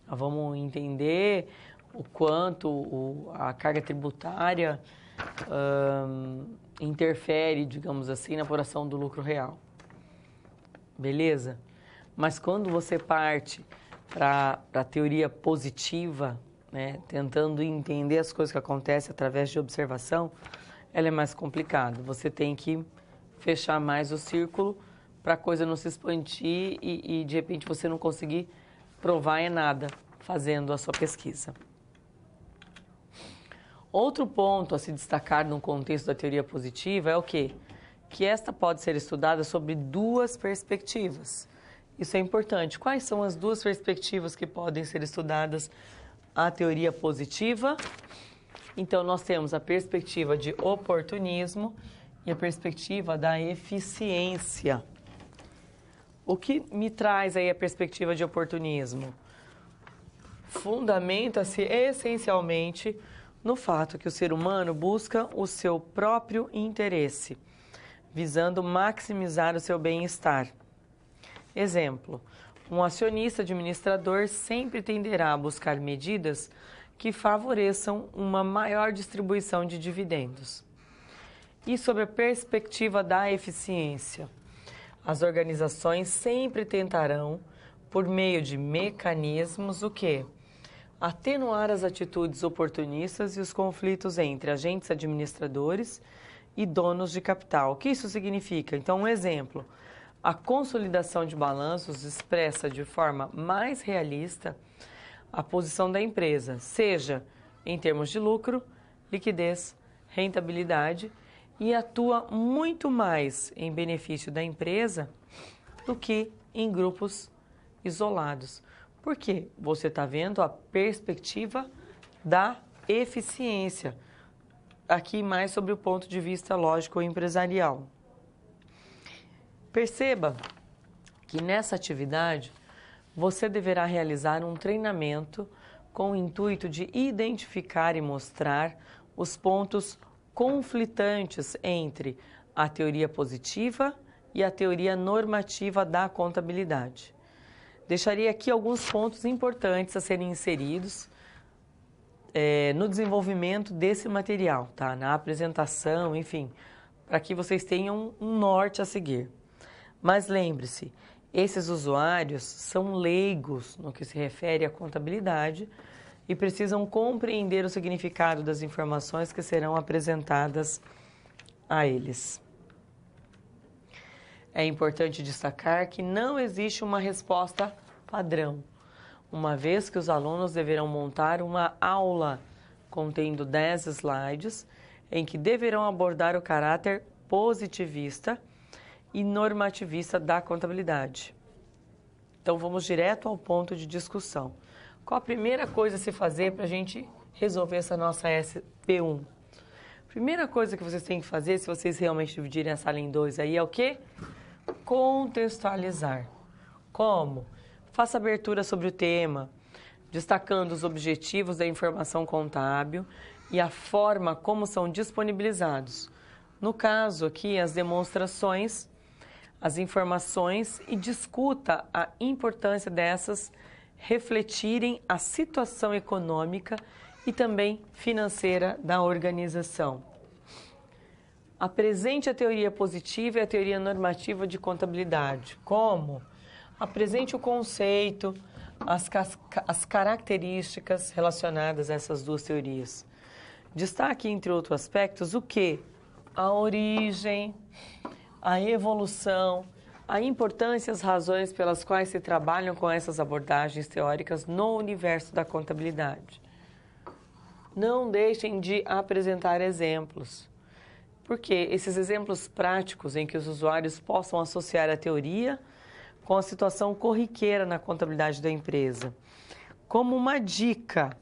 Vamos entender o quanto a carga tributária interfere, digamos assim, na apuração do lucro real. Beleza? Mas quando você parte para a teoria positiva, né, tentando entender as coisas que acontecem através de observação, ela é mais complicada. Você tem que fechar mais o círculo para a coisa não se expandir e de repente você não conseguir provar nada fazendo a sua pesquisa. Outro ponto a se destacar no contexto da teoria positiva é o quê? Que esta pode ser estudada sobre duas perspectivas. Isso é importante. Quais são as duas perspectivas que podem ser estudadas a teoria positiva? Então, nós temos a perspectiva de oportunismo e a perspectiva da eficiência. O que me traz aí a perspectiva de oportunismo? Fundamenta-se essencialmente no fato que o ser humano busca o seu próprio interesse, visando maximizar o seu bem-estar. Exemplo, um acionista administrador sempre tenderá a buscar medidas que favoreçam uma maior distribuição de dividendos. E sobre a perspectiva da eficiência, as organizações sempre tentarão, por meio de mecanismos, o quê? Atenuar as atitudes oportunistas e os conflitos entre agentes administradores e donos de capital. O que isso significa? Então, um exemplo, a consolidação de balanços expressa de forma mais realista a posição da empresa, seja em termos de lucro, liquidez, rentabilidade, e atua muito mais em benefício da empresa do que em grupos isolados. Por quê? Você está vendo a perspectiva da eficiência. Aqui mais sobre o ponto de vista lógico empresarial. Perceba que nessa atividade você deverá realizar um treinamento com o intuito de identificar e mostrar os pontos conflitantes entre a teoria positiva e a teoria normativa da contabilidade. Deixaria aqui alguns pontos importantes a serem inseridos no desenvolvimento desse material, tá? Na apresentação, enfim, para que vocês tenham um norte a seguir. Mas lembre-se, esses usuários são leigos no que se refere à contabilidade e precisam compreender o significado das informações que serão apresentadas a eles. É importante destacar que não existe uma resposta padrão, uma vez que os alunos deverão montar uma aula contendo 10 slides em que deverão abordar o caráter positivista e normativista da contabilidade. Então, vamos direto ao ponto de discussão. Qual a primeira coisa a se fazer para a gente resolver essa nossa SP1? Primeira coisa que vocês têm que fazer, se vocês realmente dividirem a sala em 2 aí, é o quê? Contextualizar. Como? Faça abertura sobre o tema, destacando os objetivos da informação contábil e a forma como são disponibilizados. No caso aqui, as demonstrações, as informações, e discuta a importância dessas refletirem a situação econômica e também financeira da organização. Apresente a teoria positiva e a teoria normativa de contabilidade. Como? Apresente o conceito, as características relacionadas a essas duas teorias. Destaque, entre outros aspectos, o quê? A origem, a evolução, a importância e as razões pelas quais se trabalham com essas abordagens teóricas no universo da contabilidade. Não deixem de apresentar exemplos, porque esses exemplos práticos em que os usuários possam associar a teoria com a situação corriqueira na contabilidade da empresa. Como uma dica,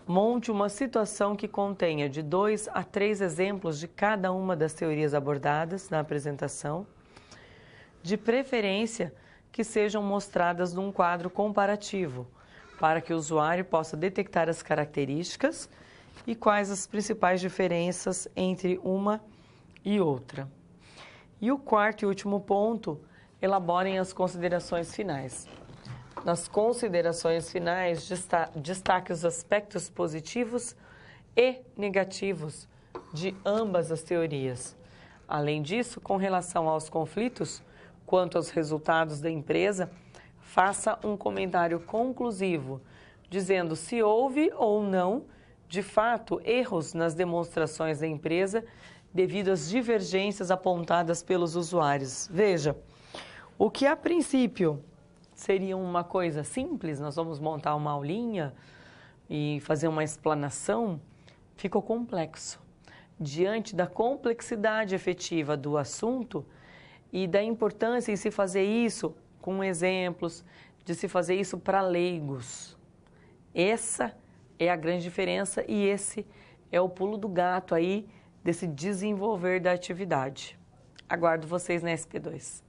monte uma situação que contenha de 2 a 3 exemplos de cada uma das teorias abordadas na apresentação, de preferência que sejam mostradas num quadro comparativo, para que o usuário possa detectar as características e quais as principais diferenças entre uma e outra. E o quarto e último ponto, elaborem as considerações finais. Nas considerações finais, destaque os aspectos positivos e negativos de ambas as teorias. Além disso, com relação aos conflitos, quanto aos resultados da empresa, faça um comentário conclusivo, dizendo se houve ou não, de fato, erros nas demonstrações da empresa devido às divergências apontadas pelos usuários. Veja, o que a princípio seria uma coisa simples, nós vamos montar uma aulinha e fazer uma explanação, ficou complexo. Diante da complexidade efetiva do assunto e da importância em se fazer isso com exemplos, de se fazer isso para leigos. Essa é a grande diferença e esse é o pulo do gato aí desse desenvolver da atividade. Aguardo vocês na SP2.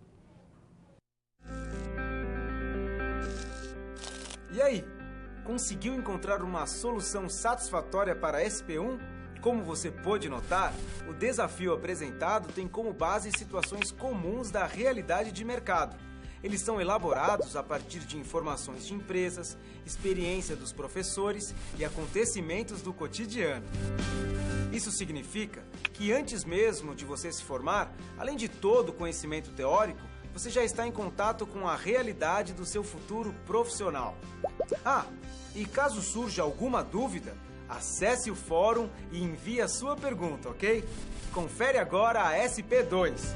E aí, conseguiu encontrar uma solução satisfatória para a SP1? Como você pôde notar, o desafio apresentado tem como base situações comuns da realidade de mercado. Eles são elaborados a partir de informações de empresas, experiência dos professores e acontecimentos do cotidiano. Isso significa que antes mesmo de você se formar, além de todo o conhecimento teórico, você já está em contato com a realidade do seu futuro profissional. Ah, e caso surja alguma dúvida, acesse o fórum e envie a sua pergunta, ok? Confere agora a SP2.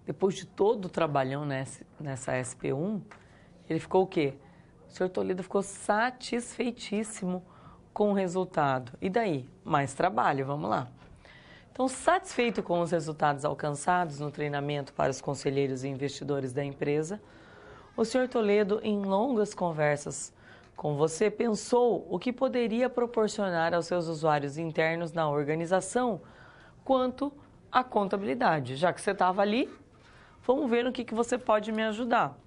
Depois de todo o trabalhão nessa SP1, ele ficou o quê? O senhor Toledo ficou satisfeitíssimo com o resultado. E daí? Mais trabalho, vamos lá. Então, satisfeito com os resultados alcançados no treinamento para os conselheiros e investidores da empresa, o Sr. Toledo, em longas conversas com você, pensou o que poderia proporcionar aos seus usuários internos na organização quanto à contabilidade. Já que você estava ali, vamos ver no que você pode me ajudar.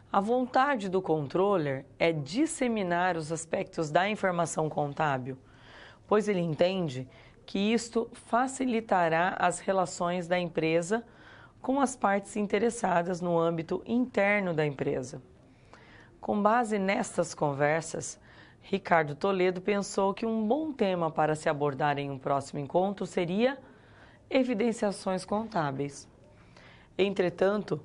A vontade do controller é disseminar os aspectos da informação contábil, pois ele entende que isto facilitará as relações da empresa com as partes interessadas no âmbito interno da empresa. Com base nestas conversas, Ricardo Toledo pensou que um bom tema para se abordar em um próximo encontro seria evidenciações contábeis. Entretanto,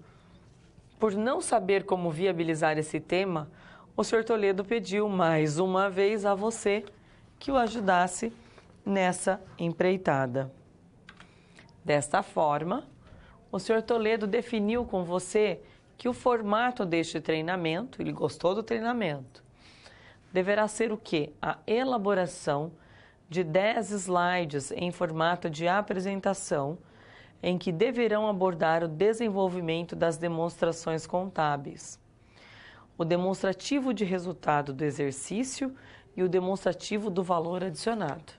por não saber como viabilizar esse tema, o Sr. Toledo pediu mais uma vez a você que o ajudasse nessa empreitada. Desta forma, o Sr. Toledo definiu com você que o formato deste treinamento, ele gostou do treinamento, deverá ser o quê? A elaboração de 10 slides em formato de apresentação, em que deverão abordar o desenvolvimento das demonstrações contábeis, o demonstrativo de resultado do exercício e o demonstrativo do valor adicionado.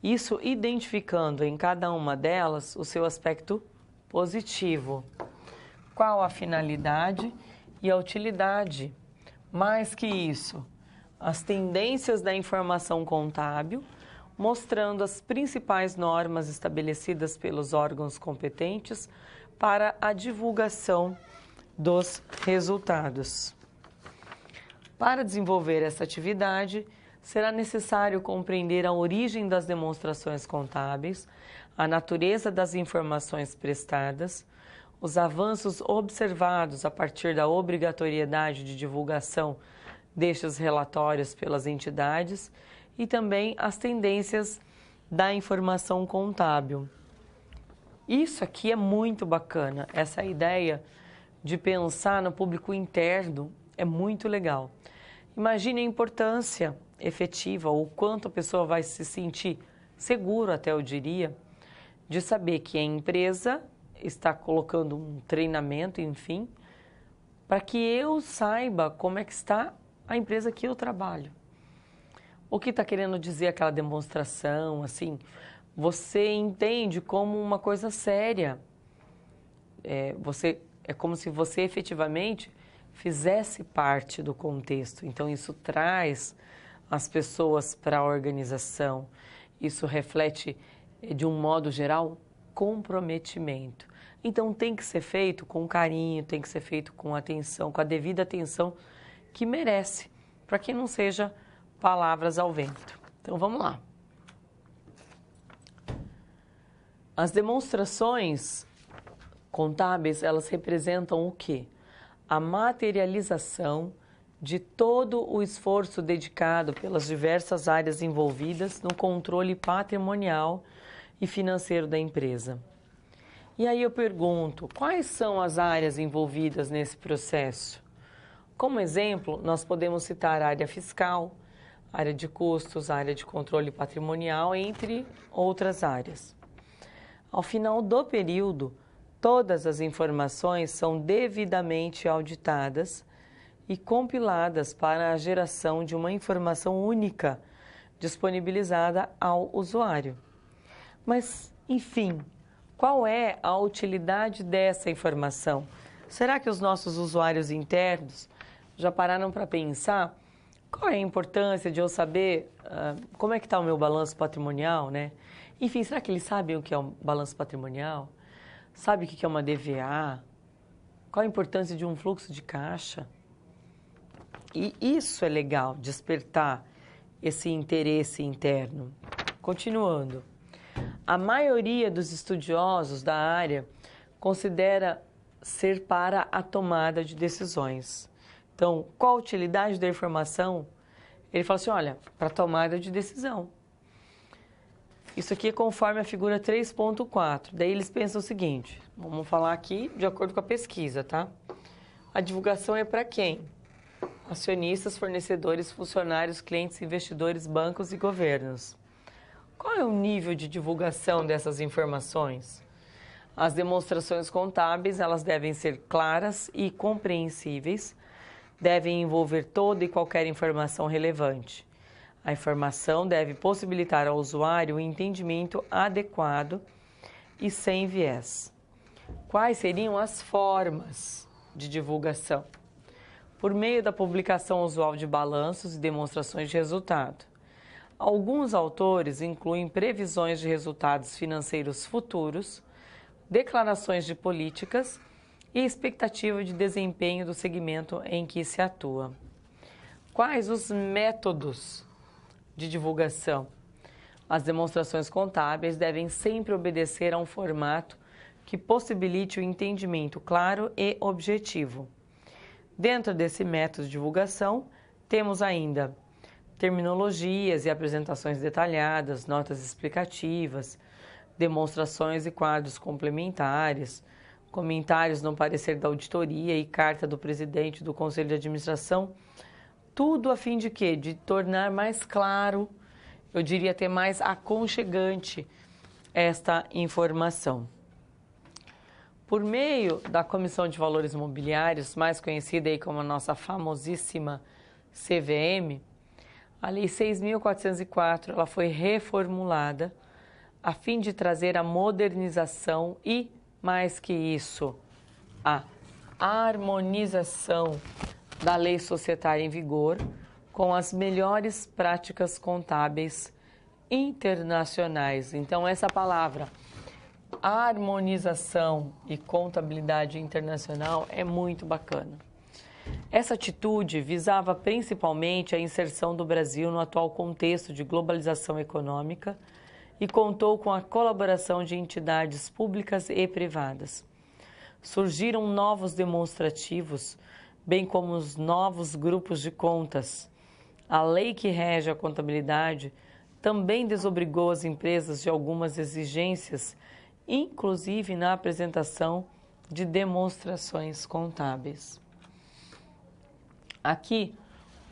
Isso identificando em cada uma delas o seu aspecto positivo. Qual a finalidade e a utilidade? Mais que isso, as tendências da informação contábil, mostrando as principais normas estabelecidas pelos órgãos competentes para a divulgação dos resultados. Para desenvolver essa atividade, será necessário compreender a origem das demonstrações contábeis, a natureza das informações prestadas, os avanços observados a partir da obrigatoriedade de divulgação destes relatórios pelas entidades e também as tendências da informação contábil. Isso aqui é muito bacana, essa ideia de pensar no público interno é muito legal. Imagine a importância efetiva, ou quanto a pessoa vai se sentir seguro, até eu diria, de saber que a empresa está colocando um treinamento, enfim, para que eu saiba como é que está a empresa que eu trabalho. O que está querendo dizer aquela demonstração, assim, você entende como uma coisa séria. É como se você efetivamente fizesse parte do contexto. Então, isso traz as pessoas para a organização. Isso reflete, de um modo geral, comprometimento. Então, tem que ser feito com carinho, tem que ser feito com atenção, com a devida atenção que merece, para que não seja palavras ao vento. Então, vamos lá. As demonstrações contábeis, elas representam o quê? A materialização de todo o esforço dedicado pelas diversas áreas envolvidas no controle patrimonial e financeiro da empresa. E aí eu pergunto, quais são as áreas envolvidas nesse processo? Como exemplo, nós podemos citar a área fiscal, área de custos, área de controle patrimonial, entre outras áreas. Ao final do período, todas as informações são devidamente auditadas e compiladas para a geração de uma informação única, disponibilizada ao usuário. Mas, enfim, qual é a utilidade dessa informação? Será que os nossos usuários internos já pararam para pensar qual é a importância de eu saber como é que está o meu balanço patrimonial, né? Enfim, será que eles sabem o que é um balanço patrimonial? Sabe o que é uma DVA? Qual a importância de um fluxo de caixa? E isso é legal, despertar esse interesse interno. Continuando, a maioria dos estudiosos da área considera ser para a tomada de decisões. Então, qual a utilidade da informação? Ele fala assim, olha, para tomada de decisão. Isso aqui é conforme a figura 3.4. Daí eles pensam o seguinte, vamos falar aqui de acordo com a pesquisa, tá? A divulgação é para quem? acionistas, fornecedores, funcionários, clientes, investidores, bancos e governos. Qual é o nível de divulgação dessas informações? As demonstrações contábeis, elas devem ser claras e compreensíveis, devem envolver toda e qualquer informação relevante. A informação deve possibilitar ao usuário o entendimento adequado e sem viés. Quais seriam as formas de divulgação? Por meio da publicação usual de balanços e demonstrações de resultado. Alguns autores incluem previsões de resultados financeiros futuros, declarações de políticas e expectativa de desempenho do segmento em que se atua. Quais os métodos de divulgação? As demonstrações contábeis devem sempre obedecer a um formato que possibilite o entendimento claro e objetivo. Dentro desse método de divulgação, temos ainda terminologias e apresentações detalhadas, notas explicativas, demonstrações e quadros complementares, comentários no parecer da auditoria e carta do presidente do Conselho de Administração, tudo a fim de quê? De tornar mais claro, eu diria até mais aconchegante esta informação. Por meio da Comissão de Valores Mobiliários, mais conhecida aí como a nossa famosíssima CVM, a Lei 6.404 ela foi reformulada a fim de trazer a modernização e, mais que isso, a harmonização da lei societária em vigor com as melhores práticas contábeis internacionais. Então, essa palavra, harmonização e contabilidade internacional, é muito bacana. Essa atitude visava principalmente a inserção do Brasil no atual contexto de globalização econômica e contou com a colaboração de entidades públicas e privadas. Surgiram novos demonstrativos, bem como os novos grupos de contas. A lei que rege a contabilidade também desobrigou as empresas de algumas exigências, inclusive na apresentação de demonstrações contábeis. Aqui,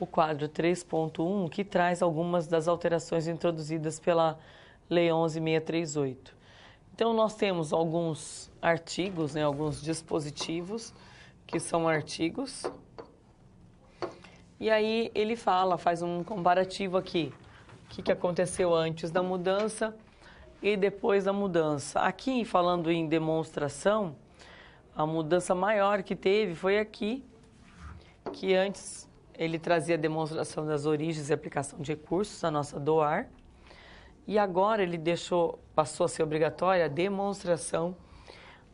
o quadro 3.1, que traz algumas das alterações introduzidas pela Lei 11.638. Então, nós temos alguns artigos, alguns dispositivos, que são artigos. E aí ele faz um comparativo aqui. O que aconteceu antes da mudança e depois da mudança. Aqui, falando em demonstração, a mudança maior que teve foi aqui, que antes ele trazia a demonstração das origens e aplicação de recursos, a nossa DOAR, e agora ele passou a ser obrigatória a demonstração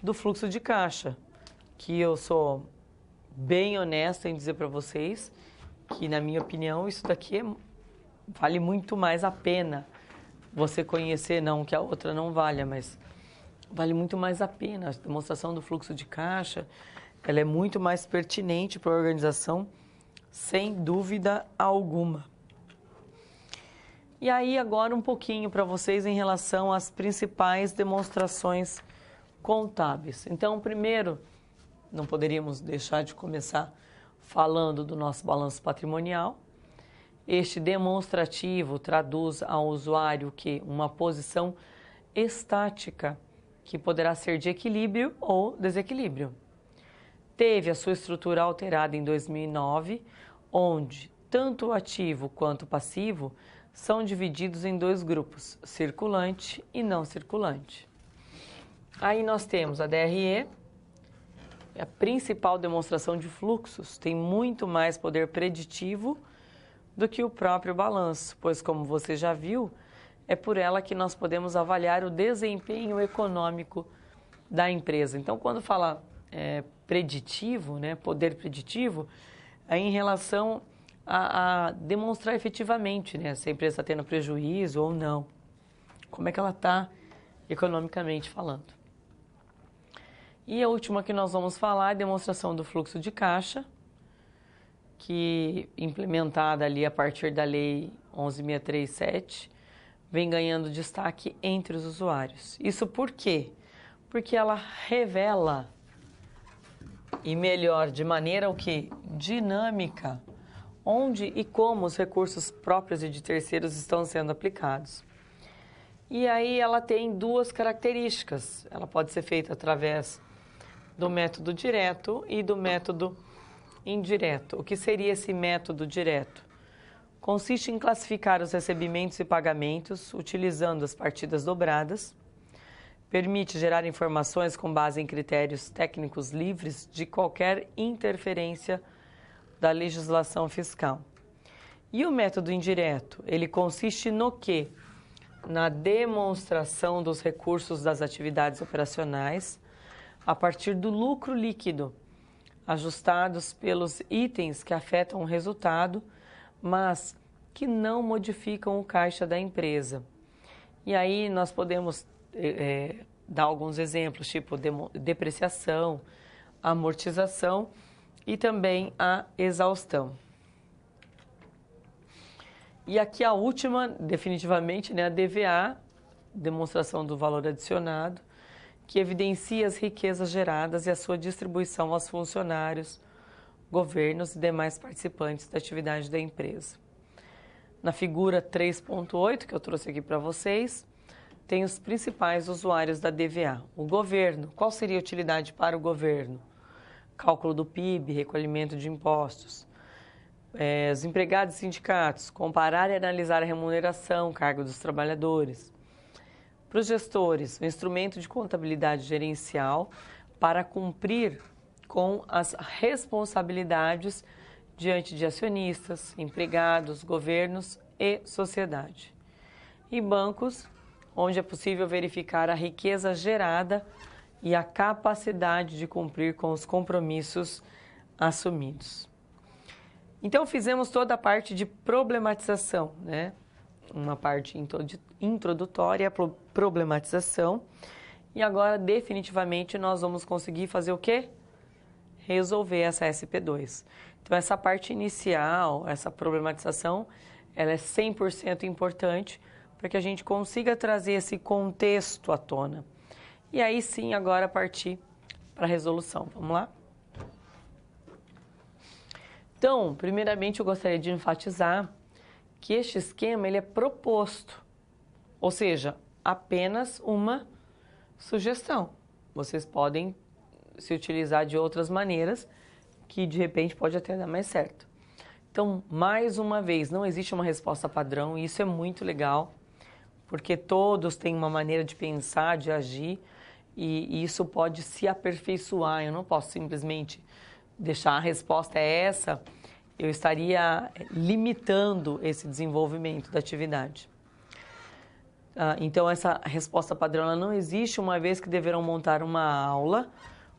do fluxo de caixa, que eu sou bem honesta em dizer para vocês que, na minha opinião, isso daqui vale muito mais a pena você conhecer, não que a outra não valha, mas vale muito mais a pena. A demonstração do fluxo de caixa, ela é muito mais pertinente para a organização, sem dúvida alguma. E aí agora um pouquinho para vocês em relação às principais demonstrações contábeis. Então, primeiro, não poderíamos deixar de começar falando do nosso balanço patrimonial. Este demonstrativo traduz ao usuário que uma posição estática que poderá ser de equilíbrio ou desequilíbrio. Teve a sua estrutura alterada em 2009, onde tanto o ativo quanto o passivo são divididos em dois grupos, circulante e não circulante. Aí nós temos a DRE, a principal demonstração de fluxos, tem muito mais poder preditivo do que o próprio balanço, pois, como você já viu, é por ela que nós podemos avaliar o desempenho econômico da empresa. Então, quando fala preditivo, poder preditivo, é em relação a demonstrar efetivamente, se a empresa está tendo prejuízo ou não. Como é que ela está economicamente falando. E a última que nós vamos falar é a demonstração do fluxo de caixa, que implementada ali a partir da Lei 11.637, vem ganhando destaque entre os usuários. Isso por quê? Porque ela revela, e melhor, de maneira dinâmica, onde e como os recursos próprios e de terceiros estão sendo aplicados. E aí ela tem duas características. Ela pode ser feita através do método direto e do método indireto. O que seria esse método direto? Consiste em classificar os recebimentos e pagamentos utilizando as partidas dobradas. Permite gerar informações com base em critérios técnicos livres de qualquer interferência da legislação fiscal. E o método indireto? Ele consiste no quê? Na demonstração dos recursos das atividades operacionais a partir do lucro líquido, ajustados pelos itens que afetam o resultado, mas que não modificam o caixa da empresa. E aí nós podemos dar alguns exemplos, tipo depreciação, amortização e também a exaustão. E aqui a última, definitivamente, né, a DVA, demonstração do valor adicionado, que evidencia as riquezas geradas e a sua distribuição aos funcionários, governos e demais participantes da atividade da empresa. Na figura 3.8, que eu trouxe aqui para vocês, tem os principais usuários da DVA. O governo, qual seria a utilidade para o governo? Cálculo do PIB, recolhimento de impostos. Os empregados e sindicatos, comparar e analisar a remuneração, cargo dos trabalhadores. Para os gestores, o instrumento de contabilidade gerencial para cumprir com as responsabilidades diante de acionistas, empregados, governos e sociedade. E bancos, onde é possível verificar a riqueza gerada e a capacidade de cumprir com os compromissos assumidos. Então, fizemos toda a parte de problematização, né? Uma parte introdutória, problematização. E agora, definitivamente, nós vamos conseguir fazer o quê? Resolver essa SP2. Então, essa parte inicial, essa problematização, ela é 100% importante para que a gente consiga trazer esse contexto à tona. E aí sim, agora partir para a resolução. Vamos lá? Então, primeiramente, eu gostaria de enfatizar que este esquema ele é proposto, ou seja, apenas uma sugestão. Vocês podem se utilizar de outras maneiras que, de repente, pode até dar mais certo. Então, mais uma vez, não existe uma resposta padrão e isso é muito legal, porque todos têm uma maneira de pensar, de agir e isso pode se aperfeiçoar. Eu não posso simplesmente deixar a resposta é essa, eu estaria limitando esse desenvolvimento da atividade. Então, essa resposta padrão ela não existe, uma vez que deverão montar uma aula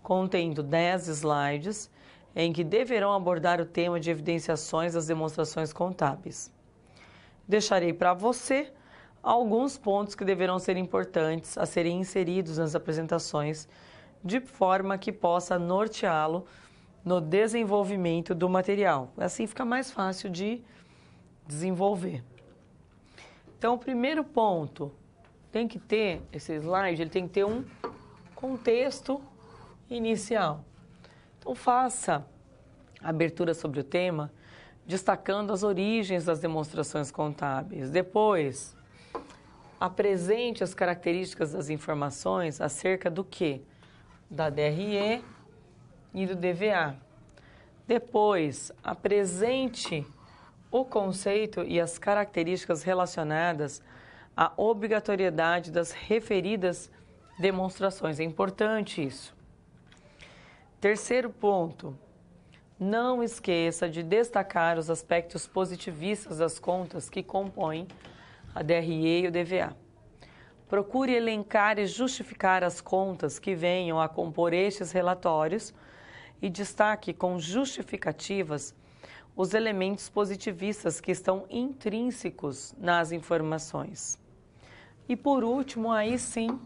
contendo 10 slides em que deverão abordar o tema de evidenciações das demonstrações contábeis. Deixarei para você alguns pontos que deverão ser importantes a serem inseridos nas apresentações, de forma que possa norteá-lo no desenvolvimento do material. Assim fica mais fácil de desenvolver. Então, o primeiro ponto, tem que ter, esse slide, ele tem que ter um contexto inicial. Então, faça a abertura sobre o tema, destacando as origens das demonstrações contábeis. Depois, apresente as características das informações acerca do quê? Da DRE e do DVA. Depois, apresente o conceito e as características relacionadas à obrigatoriedade das referidas demonstrações. É importante isso. Terceiro ponto, não esqueça de destacar os aspectos positivistas das contas que compõem a DRE e o DVA. Procure elencar e justificar as contas que venham a compor estes relatórios e destaque com justificativas os elementos positivistas que estão intrínsecos nas informações. E por último, aí sim,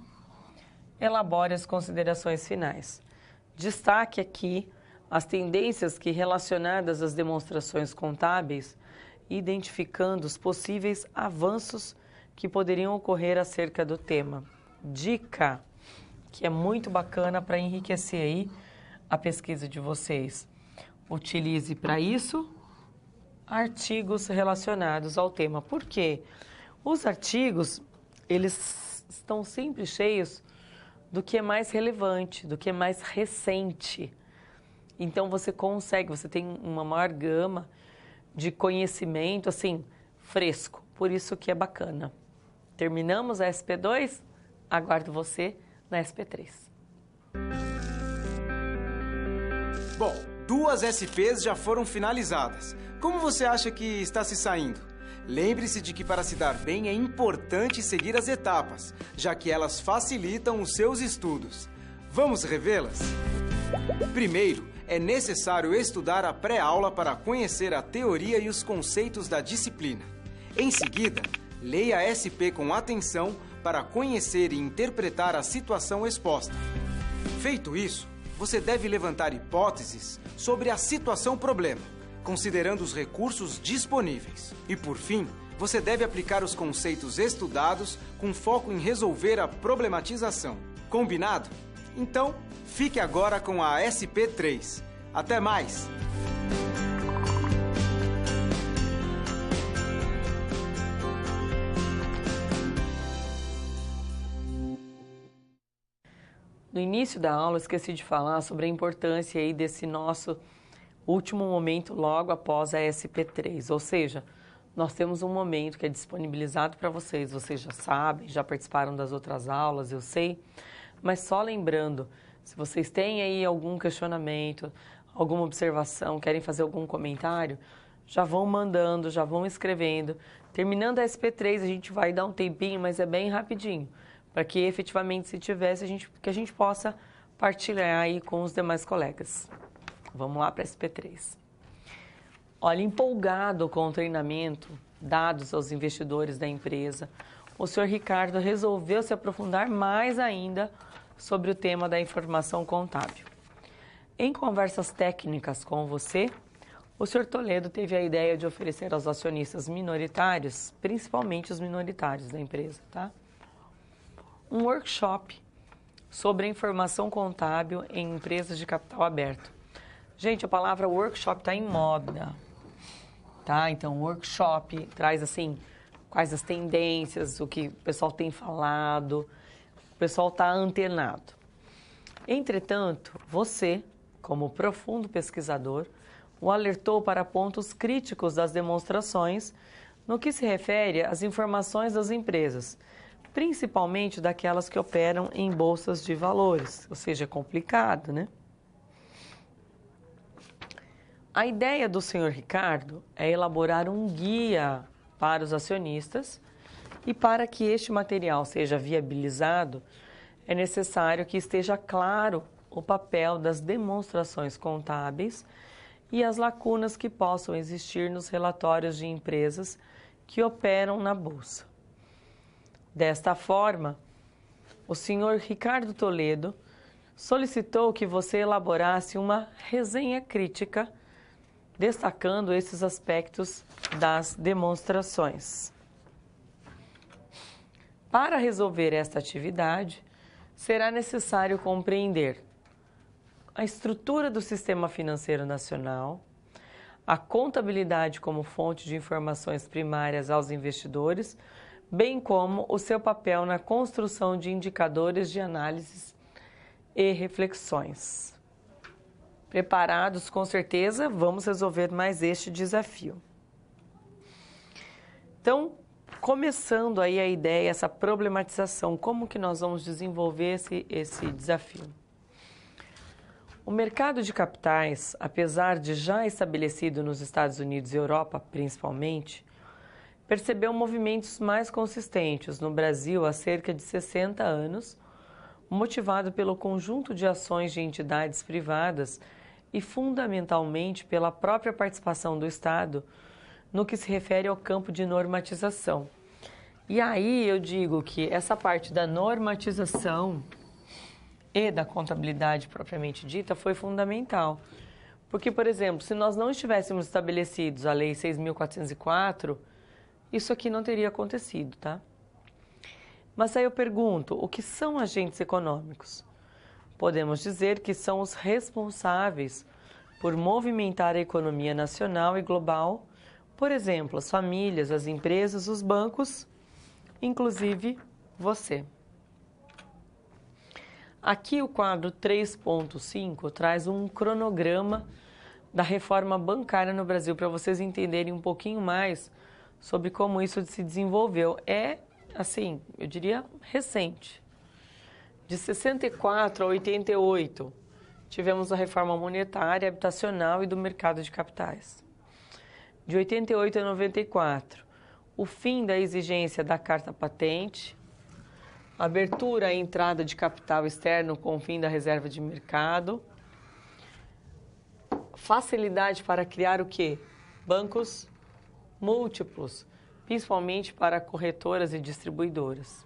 elabore as considerações finais. Destaque aqui as tendências que relacionadas às demonstrações contábeis, identificando os possíveis avanços que poderiam ocorrer acerca do tema. Dica que é muito bacana para enriquecer aí a pesquisa de vocês. Utilize para isso artigos relacionados ao tema. Por quê? Os artigos, eles estão sempre cheios do que é mais relevante, do que é mais recente. Então, você tem uma maior gama de conhecimento, assim, fresco. Por isso que é bacana. Terminamos a SP2, aguardo você na SP3. Bom, 2 SPs já foram finalizadas. Como você acha que está se saindo? Lembre-se de que para se dar bem é importante seguir as etapas, já que elas facilitam os seus estudos. Vamos revê-las? Primeiro, é necessário estudar a pré-aula para conhecer a teoria e os conceitos da disciplina. Em seguida, leia a SP com atenção para conhecer e interpretar a situação exposta. Feito isso, você deve levantar hipóteses sobre a situação-problema, considerando os recursos disponíveis. E, por fim, você deve aplicar os conceitos estudados com foco em resolver a problematização. Combinado? Então, fique agora com a SP3. Até mais! No início da aula, esqueci de falar sobre a importância aí desse nosso último momento logo após a SP3, ou seja, nós temos um momento que é disponibilizado para vocês já sabem, já participaram das outras aulas, eu sei, mas só lembrando, se vocês têm aí algum questionamento, alguma observação, querem fazer algum comentário, já vão mandando, já vão escrevendo. Terminando a SP3, a gente vai dar um tempinho, mas é bem rapidinho, para que efetivamente, se tivesse, que a gente possa partilhar aí com os demais colegas. Vamos lá para a SP3. Olha, empolgado com o treinamento dados aos investidores da empresa, o senhor Ricardo resolveu se aprofundar mais ainda sobre o tema da informação contábil. Em conversas técnicas com você, o senhor Toledo teve a ideia de oferecer aos acionistas minoritários, principalmente os minoritários da empresa, tá? Um workshop sobre a informação contábil em empresas de capital aberto. Gente, a palavra workshop está em moda, tá? Então, workshop traz, assim, quais as tendências, o que o pessoal tem falado, o pessoal está antenado. Entretanto, você, como profundo pesquisador, o alertou para pontos críticos das demonstrações no que se refere às informações das empresas, principalmente daquelas que operam em bolsas de valores, ou seja, é complicado, né? A ideia do senhor Ricardo é elaborar um guia para os acionistas e para que este material seja viabilizado, é necessário que esteja claro o papel das demonstrações contábeis e as lacunas que possam existir nos relatórios de empresas que operam na bolsa. Desta forma, o senhor Ricardo Toledo solicitou que você elaborasse uma resenha crítica destacando esses aspectos das demonstrações. Para resolver esta atividade, será necessário compreender a estrutura do sistema financeiro nacional, a contabilidade como fonte de informações primárias aos investidores, bem como o seu papel na construção de indicadores de análises e reflexões. Preparados, com certeza, vamos resolver mais este desafio. Então, começando aí a ideia, essa problematização, como que nós vamos desenvolver esse desafio? O mercado de capitais, apesar de já estabelecido nos Estados Unidos e Europa, principalmente, percebeu movimentos mais consistentes no Brasil há cerca de 60 anos, motivado pelo conjunto de ações de entidades privadas e fundamentalmente pela própria participação do Estado no que se refere ao campo de normatização. E aí eu digo que essa parte da normatização e da contabilidade propriamente dita foi fundamental. Porque, por exemplo, se nós não estivéssemos estabelecidos a Lei 6.404, isso aqui não teria acontecido, tá? Mas aí eu pergunto, o que são agentes econômicos? Podemos dizer que são os responsáveis por movimentar a economia nacional e global, Por exemplo, as famílias, as empresas, os bancos, inclusive você. Aqui o quadro 3.5 traz um cronograma da reforma bancária no Brasil, para vocês entenderem um pouquinho mais sobre como isso se desenvolveu. É, assim, eu diria recente. De 64 a 88, tivemos a reforma monetária, habitacional e do mercado de capitais. De 88 a 94, o fim da exigência da carta patente, abertura e entrada de capital externo com o fim da reserva de mercado, facilidade para criar o quê? Bancos múltiplos, principalmente para corretoras e distribuidoras.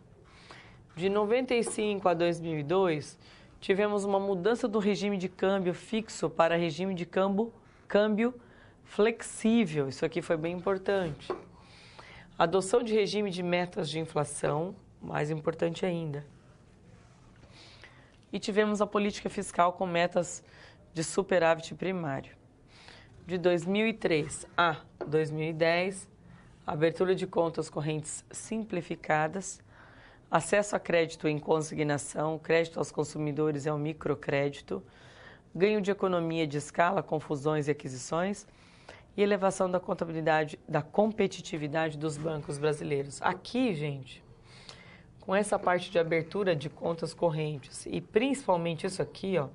De 95 a 2002, tivemos uma mudança do regime de câmbio fixo para regime de câmbio flexível. Isso aqui foi bem importante. Adoção de regime de metas de inflação, mais importante ainda. E tivemos a política fiscal com metas de superávit primário. De 2003 a 2010, abertura de contas correntes simplificadas, acesso a crédito em consignação, crédito aos consumidores e ao microcrédito, ganho de economia de escala com fusões e aquisições e elevação da contabilidade, da competitividade dos bancos brasileiros. Aqui, gente, com essa parte de abertura de contas correntes e principalmente isso aqui, ó,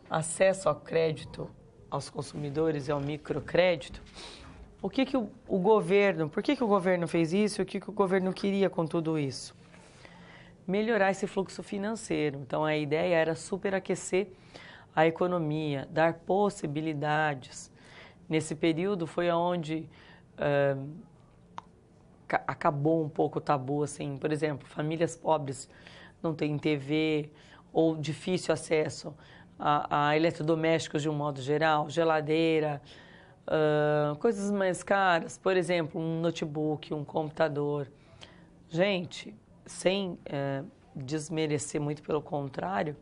acesso ao crédito aos consumidores e ao microcrédito, o que que o governo, por que que o governo fez isso e o que que o governo queria com tudo isso? Melhorar esse fluxo financeiro. Então, a ideia era superaquecer a economia, dar possibilidades. Nesse período foi onde acabou um pouco o tabu, assim, por exemplo, famílias pobres não têm TV ou difícil acesso a eletrodomésticos de um modo geral, geladeira, coisas mais caras, por exemplo, um notebook, um computador. Gente, sem desmerecer, muito pelo contrário,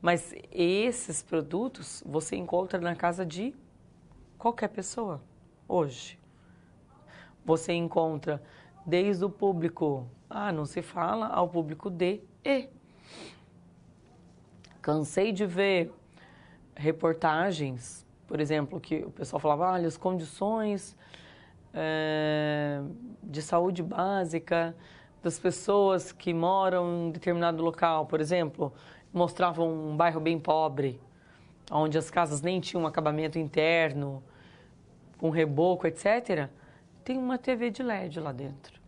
mas esses produtos você encontra na casa de qualquer pessoa hoje. Você encontra desde o público não se fala, ao público D e. Cansei de ver reportagens, por exemplo, que o pessoal falava, olha, as condições de saúde básica das pessoas que moram em determinado local, por exemplo, mostravam um bairro bem pobre, onde as casas nem tinham um acabamento interno, com reboco, etc., tem uma TV de LED lá dentro.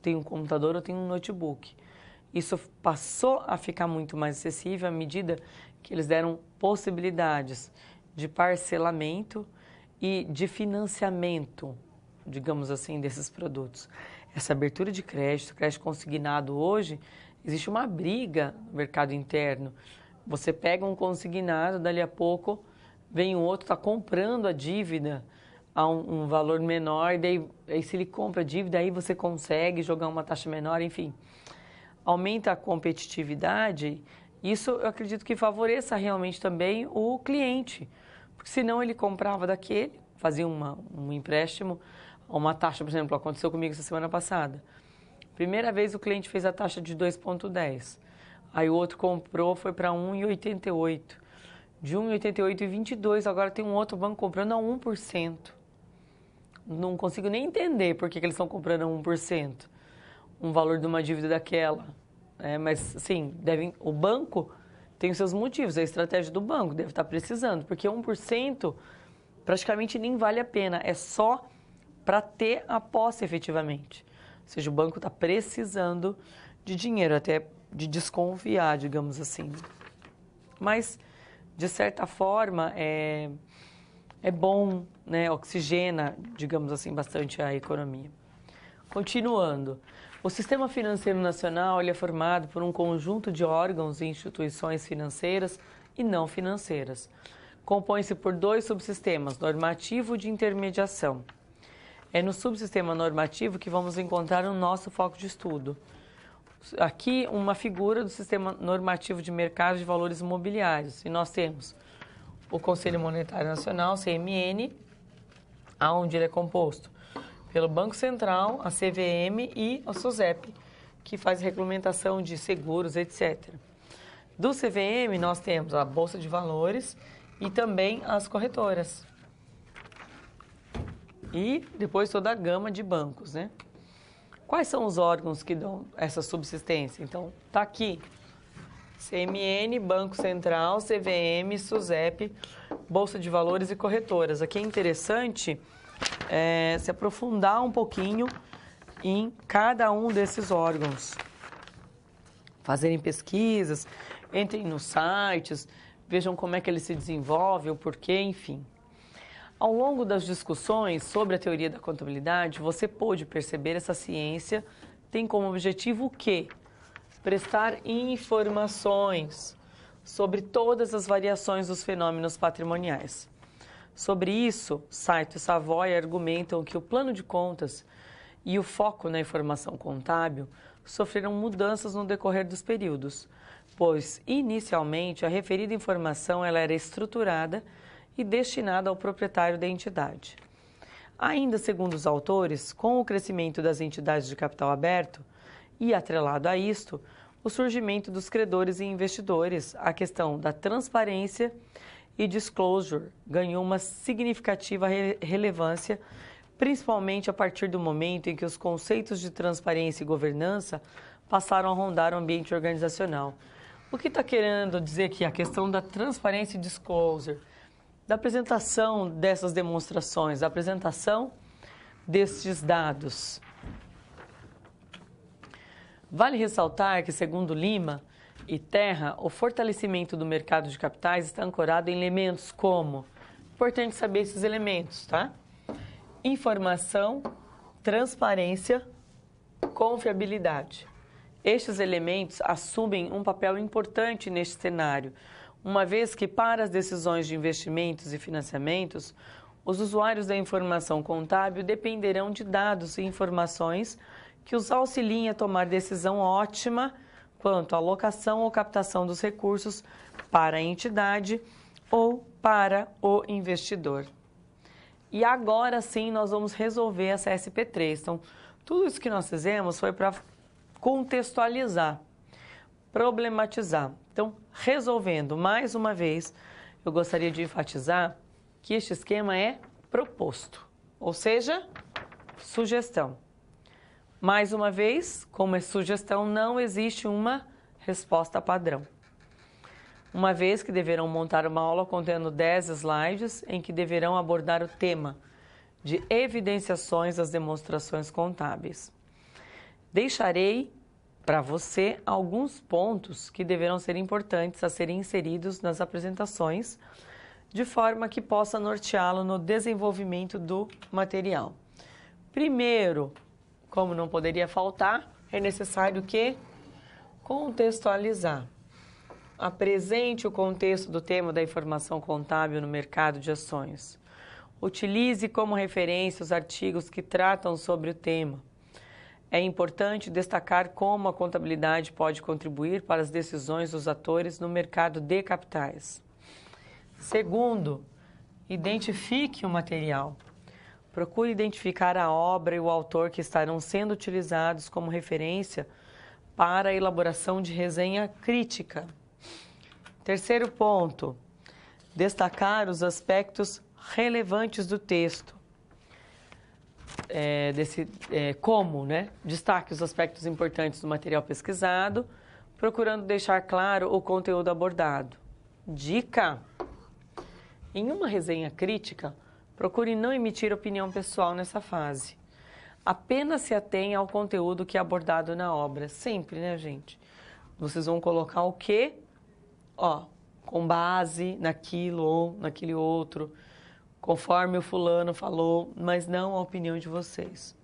Tem um computador ou tem um notebook. Isso passou a ficar muito mais acessível à medida que eles deram possibilidades de parcelamento e de financiamento, digamos assim, desses produtos. Essa abertura de crédito consignado hoje, existe uma briga no mercado interno. Você pega um consignado, dali a pouco vem um outro, está comprando a dívida a um valor menor, e daí se ele compra a dívida, aí você consegue jogar uma taxa menor, enfim. Aumenta a competitividade, isso eu acredito que favoreça realmente também o cliente, porque senão ele comprava daquele, fazia um empréstimo, uma taxa, por exemplo, aconteceu comigo essa semana passada. Primeira vez o cliente fez a taxa de 2,10, aí o outro comprou, foi para 1,88, de 1,88 e 22, agora tem um outro banco comprando a 1%. Não consigo nem entender por que eles estão comprando a 1%. Um valor de uma dívida daquela. Mas, sim, o banco tem os seus motivos, a estratégia do banco deve estar precisando, porque 1% praticamente nem vale a pena, é só para ter a posse efetivamente. Ou seja, o banco está precisando de dinheiro, até de desconfiar, digamos assim. Mas, de certa forma, é bom, né? Oxigena, digamos assim, bastante a economia. Continuando, o sistema financeiro nacional ele é formado por um conjunto de órgãos e instituições financeiras e não financeiras. Compõe-se por 2 subsistemas, normativo e de intermediação. É no subsistema normativo que vamos encontrar o nosso foco de estudo. Aqui, uma figura do sistema normativo de mercado de valores imobiliários. E nós temos o Conselho Monetário Nacional, CMN, aonde ele é composto? Pelo Banco Central, a CVM e a SUSEP, que faz regulamentação de seguros, etc. Do CVM, nós temos a Bolsa de Valores e também as corretoras. E depois toda a gama de bancos, né? Quais são os órgãos que dão essa subsistência? Então, está aqui. CMN, Banco Central, CVM, SUSEP, Bolsa de Valores e corretoras. Aqui é interessante se aprofundar um pouquinho em cada um desses órgãos. Fazerem pesquisas, entrem nos sites, vejam como é que ele se desenvolve, o porquê, enfim. Ao longo das discussões sobre a teoria da contabilidade, você pôde perceber essa ciência tem como objetivo o quê? Prestar informações sobre todas as variações dos fenômenos patrimoniais. Sobre isso, Saito e Savoy argumentam que o plano de contas e o foco na informação contábil sofreram mudanças no decorrer dos períodos, pois, inicialmente, a referida informação ela era estruturada e destinada ao proprietário da entidade. Ainda segundo os autores, com o crescimento das entidades de capital aberto e, atrelado a isto, o surgimento dos credores e investidores, a questão da transparência e disclosure ganhou uma significativa relevância, principalmente a partir do momento em que os conceitos de transparência e governança passaram a rondar o ambiente organizacional. O que está querendo dizer aqui? A questão da transparência e disclosure, da apresentação dessas demonstrações, da apresentação destes dados. Vale ressaltar que, segundo Lima e Terra, o fortalecimento do mercado de capitais está ancorado em elementos como, importante saber esses elementos, tá? Informação, transparência, confiabilidade. Estes elementos assumem um papel importante neste cenário, uma vez que, para as decisões de investimentos e financiamentos, os usuários da informação contábil dependerão de dados e informações que os auxiliem a tomar decisão ótima quanto à alocação ou captação dos recursos para a entidade ou para o investidor. E agora sim nós vamos resolver essa SP3. Então, tudo isso que nós fizemos foi para contextualizar, problematizar. Então, resolvendo mais uma vez, eu gostaria de enfatizar que este esquema é proposto, ou seja, sugestão. Mais uma vez, como é sugestão, não existe uma resposta padrão. Uma vez que deverão montar uma aula contendo 10 slides em que deverão abordar o tema de evidenciações das demonstrações contábeis. Deixarei para você alguns pontos que deverão ser importantes a serem inseridos nas apresentações, de forma que possa norteá-lo no desenvolvimento do material. Primeiro, como não poderia faltar, é necessário que contextualizar. Apresente o contexto do tema da informação contábil no mercado de ações. Utilize como referência os artigos que tratam sobre o tema. É importante destacar como a contabilidade pode contribuir para as decisões dos atores no mercado de capitais. Segundo, identifique o material. Procure identificar a obra e o autor que estarão sendo utilizados como referência para a elaboração de resenha crítica. Terceiro ponto, destacar os aspectos relevantes do texto. Destaque os aspectos importantes do material pesquisado, procurando deixar claro o conteúdo abordado. Dica: em uma resenha crítica, procure não emitir opinião pessoal nessa fase. Apenas se atenha ao conteúdo que é abordado na obra. Sempre, né, gente? Vocês vão colocar o quê? Com base naquilo ou naquele outro, conforme o fulano falou, mas não a opinião de vocês.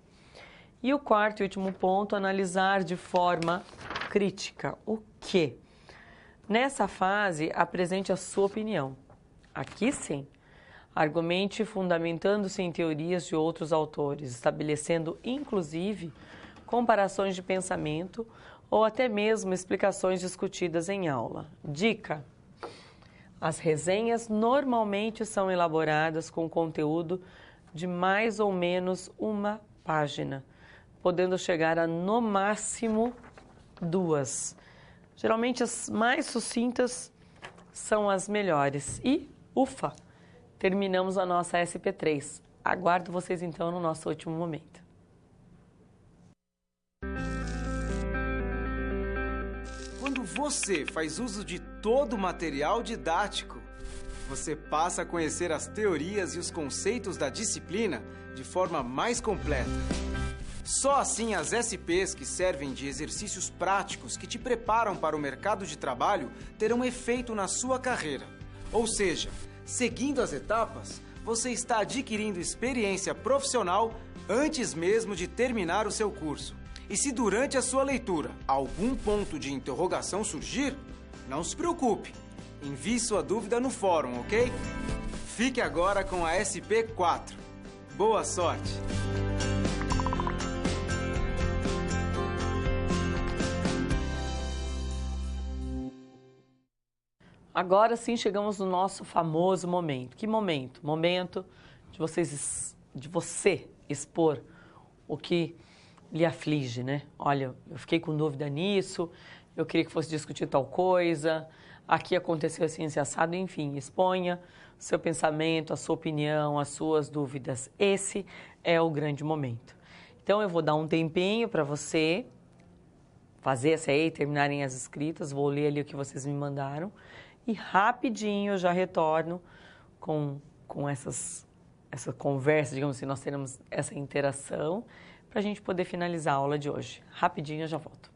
E o quarto e último ponto, analisar de forma crítica. O quê? Nessa fase, apresente a sua opinião. Aqui sim. Argumente fundamentando-se em teorias de outros autores, estabelecendo, inclusive, comparações de pensamento ou até mesmo explicações discutidas em aula. Dica: as resenhas normalmente são elaboradas com conteúdo de mais ou menos uma página, podendo chegar a, no máximo, 2. Geralmente, as mais sucintas são as melhores. E, ufa, terminamos a nossa SP3. Aguardo vocês, então, no nosso último momento. Quando você faz uso de todo o material didático, você passa a conhecer as teorias e os conceitos da disciplina de forma mais completa. Só assim as SPs que servem de exercícios práticos que te preparam para o mercado de trabalho terão efeito na sua carreira. Ou seja, seguindo as etapas, você está adquirindo experiência profissional antes mesmo de terminar o seu curso. E se durante a sua leitura algum ponto de interrogação surgir, não se preocupe. Envie sua dúvida no fórum, ok? Fique agora com a SP4. Boa sorte! Agora sim chegamos no nosso famoso momento. Que momento? Momento de você expor o que lhe aflige, né? Olha, eu fiquei com dúvida nisso, eu queria que fosse discutir tal coisa, aqui aconteceu assim, esse assado, enfim, exponha o seu pensamento, a sua opinião, as suas dúvidas. Esse é o grande momento. Então, eu vou dar um tempinho para você fazer essa aí, terminarem as escritas, vou ler ali o que vocês me mandaram e rapidinho eu já retorno com essa conversa, digamos assim, nós teremos essa interação para a gente poder finalizar a aula de hoje. Rapidinho eu já volto.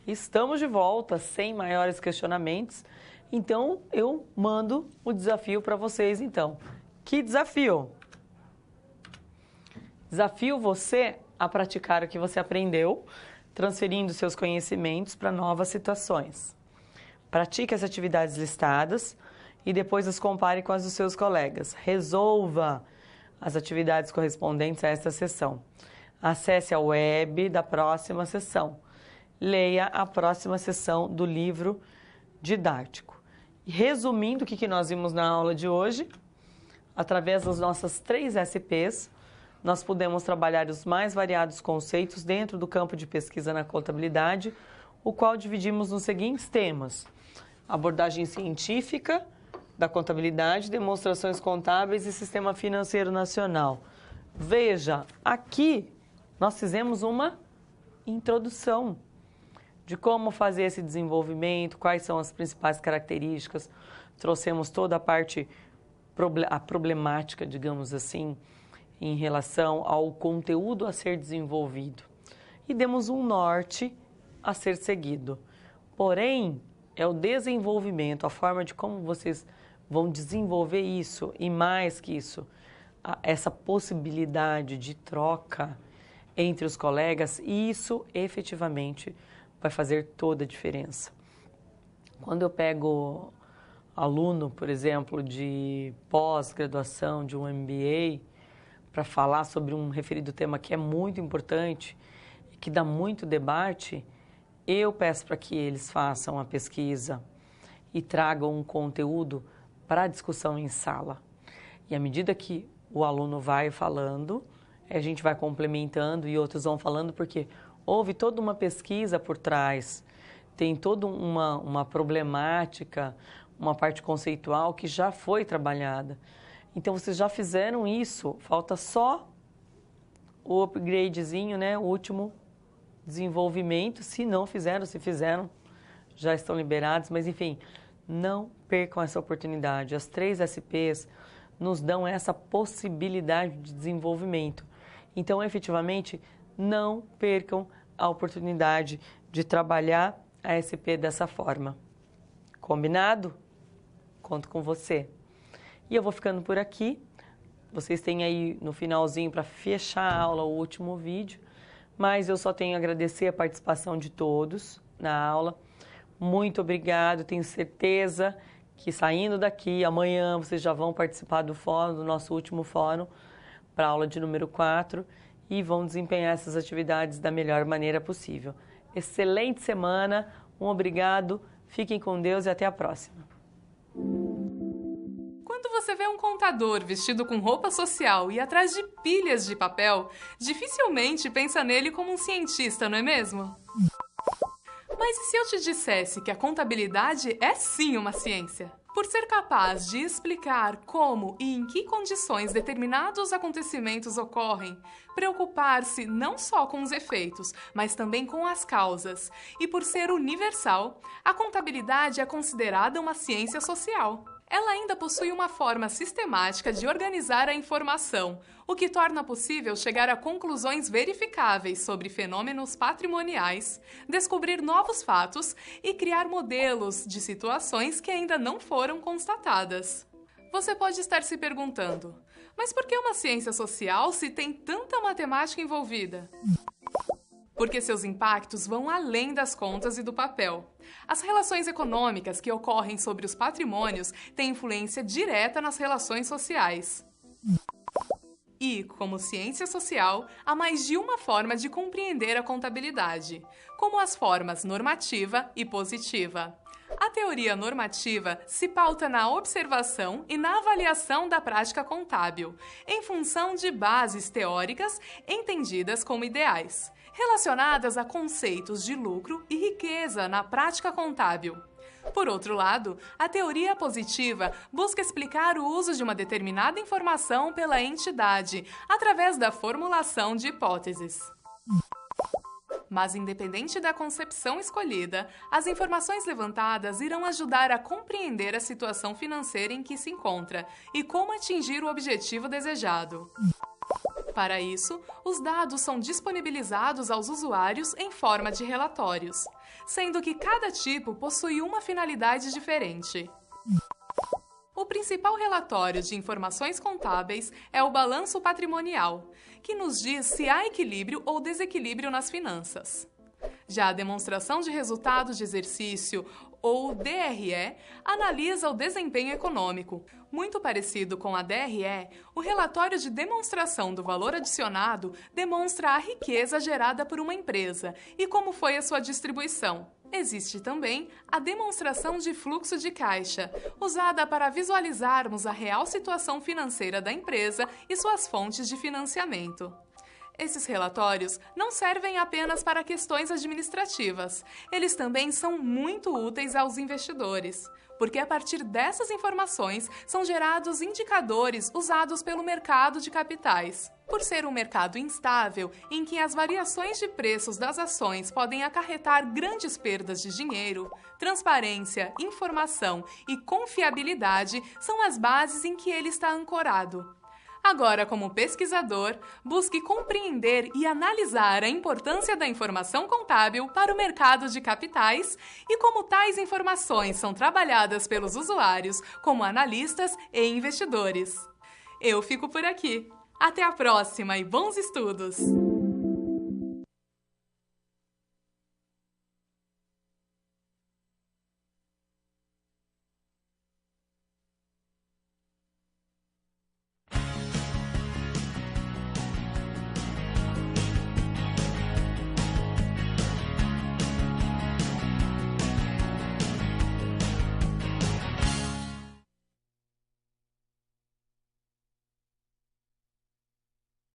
Estamos de volta, sem maiores questionamentos. Então, eu mando o desafio para vocês, então. Que desafio? Desafio você a praticar o que você aprendeu, transferindo seus conhecimentos para novas situações. Pratique as atividades listadas e depois as compare com as dos seus colegas. Resolva as atividades correspondentes a esta sessão. Acesse a web da próxima sessão. Leia a próxima sessão do livro didático. Resumindo o que nós vimos na aula de hoje, através das nossas 3 SPs, nós pudemos trabalhar os mais variados conceitos dentro do campo de pesquisa na contabilidade, o qual dividimos nos seguintes temas: abordagem científica da contabilidade, demonstrações contábeis e sistema financeiro nacional. Veja, aqui nós fizemos uma introdução de como fazer esse desenvolvimento, quais são as principais características, trouxemos toda a parte, a problemática, digamos assim, em relação ao conteúdo a ser desenvolvido. E demos um norte a ser seguido. Porém, é o desenvolvimento, a forma de como vocês vão desenvolver isso e mais que isso, essa possibilidade de troca entre os colegas, e isso efetivamente vai fazer toda a diferença. Quando eu pego aluno, por exemplo, de pós-graduação, de um MBA, para falar sobre um referido tema que é muito importante e que dá muito debate, eu peço para que eles façam a pesquisa e tragam um conteúdo para a discussão em sala. E à medida que o aluno vai falando, a gente vai complementando e outros vão falando, porque houve toda uma pesquisa por trás, tem toda uma problemática, uma parte conceitual que já foi trabalhada. Então, vocês já fizeram isso, falta só o upgradezinho, né? O último desenvolvimento. Se não fizeram, se fizeram, já estão liberados. Mas, enfim, não percam essa oportunidade. As 3 SPs nos dão essa possibilidade de desenvolvimento. Então, efetivamente, não percam a oportunidade de trabalhar a SP dessa forma. Combinado? Conto com você. E eu vou ficando por aqui. Vocês têm aí no finalzinho para fechar a aula o último vídeo, mas eu só tenho a agradecer a participação de todos na aula. Muito obrigado, tenho certeza que saindo daqui, amanhã vocês já vão participar do fórum, do nosso último fórum, para a aula de número 4, e vão desempenhar essas atividades da melhor maneira possível. Excelente semana, um obrigado, fiquem com Deus e até a próxima. Quando você vê um contador vestido com roupa social e atrás de pilhas de papel, dificilmente pensa nele como um cientista, não é mesmo? Mas e se eu te dissesse que a contabilidade é sim uma ciência? Por ser capaz de explicar como e em que condições determinados acontecimentos ocorrem, preocupar-se não só com os efeitos, mas também com as causas, e por ser universal, a contabilidade é considerada uma ciência social. Ela ainda possui uma forma sistemática de organizar a informação, o que torna possível chegar a conclusões verificáveis sobre fenômenos patrimoniais, descobrir novos fatos e criar modelos de situações que ainda não foram constatadas. Você pode estar se perguntando, mas por que uma ciência social se tem tanta matemática envolvida? Porque seus impactos vão além das contas e do papel. As relações econômicas que ocorrem sobre os patrimônios têm influência direta nas relações sociais. E, como ciência social, há mais de uma forma de compreender a contabilidade, como as formas normativa e positiva. A teoria normativa se pauta na observação e na avaliação da prática contábil, em função de bases teóricas entendidas como ideais, relacionadas a conceitos de lucro e riqueza na prática contábil. Por outro lado, a teoria positiva busca explicar o uso de uma determinada informação pela entidade através da formulação de hipóteses. Mas, independente da concepção escolhida, as informações levantadas irão ajudar a compreender a situação financeira em que se encontra e como atingir o objetivo desejado. Para isso, os dados são disponibilizados aos usuários em forma de relatórios, sendo que cada tipo possui uma finalidade diferente. O principal relatório de informações contábeis é o balanço patrimonial, que nos diz se há equilíbrio ou desequilíbrio nas finanças. Já a demonstração de resultado de exercício, ou DRE, analisa o desempenho econômico. Muito parecido com a DRE, o relatório de demonstração do valor adicionado demonstra a riqueza gerada por uma empresa e como foi a sua distribuição. Existe também a demonstração de fluxo de caixa, usada para visualizarmos a real situação financeira da empresa e suas fontes de financiamento. Esses relatórios não servem apenas para questões administrativas, eles também são muito úteis aos investidores, porque a partir dessas informações são gerados indicadores usados pelo mercado de capitais. Por ser um mercado instável, em que as variações de preços das ações podem acarretar grandes perdas de dinheiro, transparência, informação e confiabilidade são as bases em que ele está ancorado. Agora, como pesquisador, busque compreender e analisar a importância da informação contábil para o mercado de capitais e como tais informações são trabalhadas pelos usuários como analistas e investidores. Eu fico por aqui. Até a próxima e bons estudos!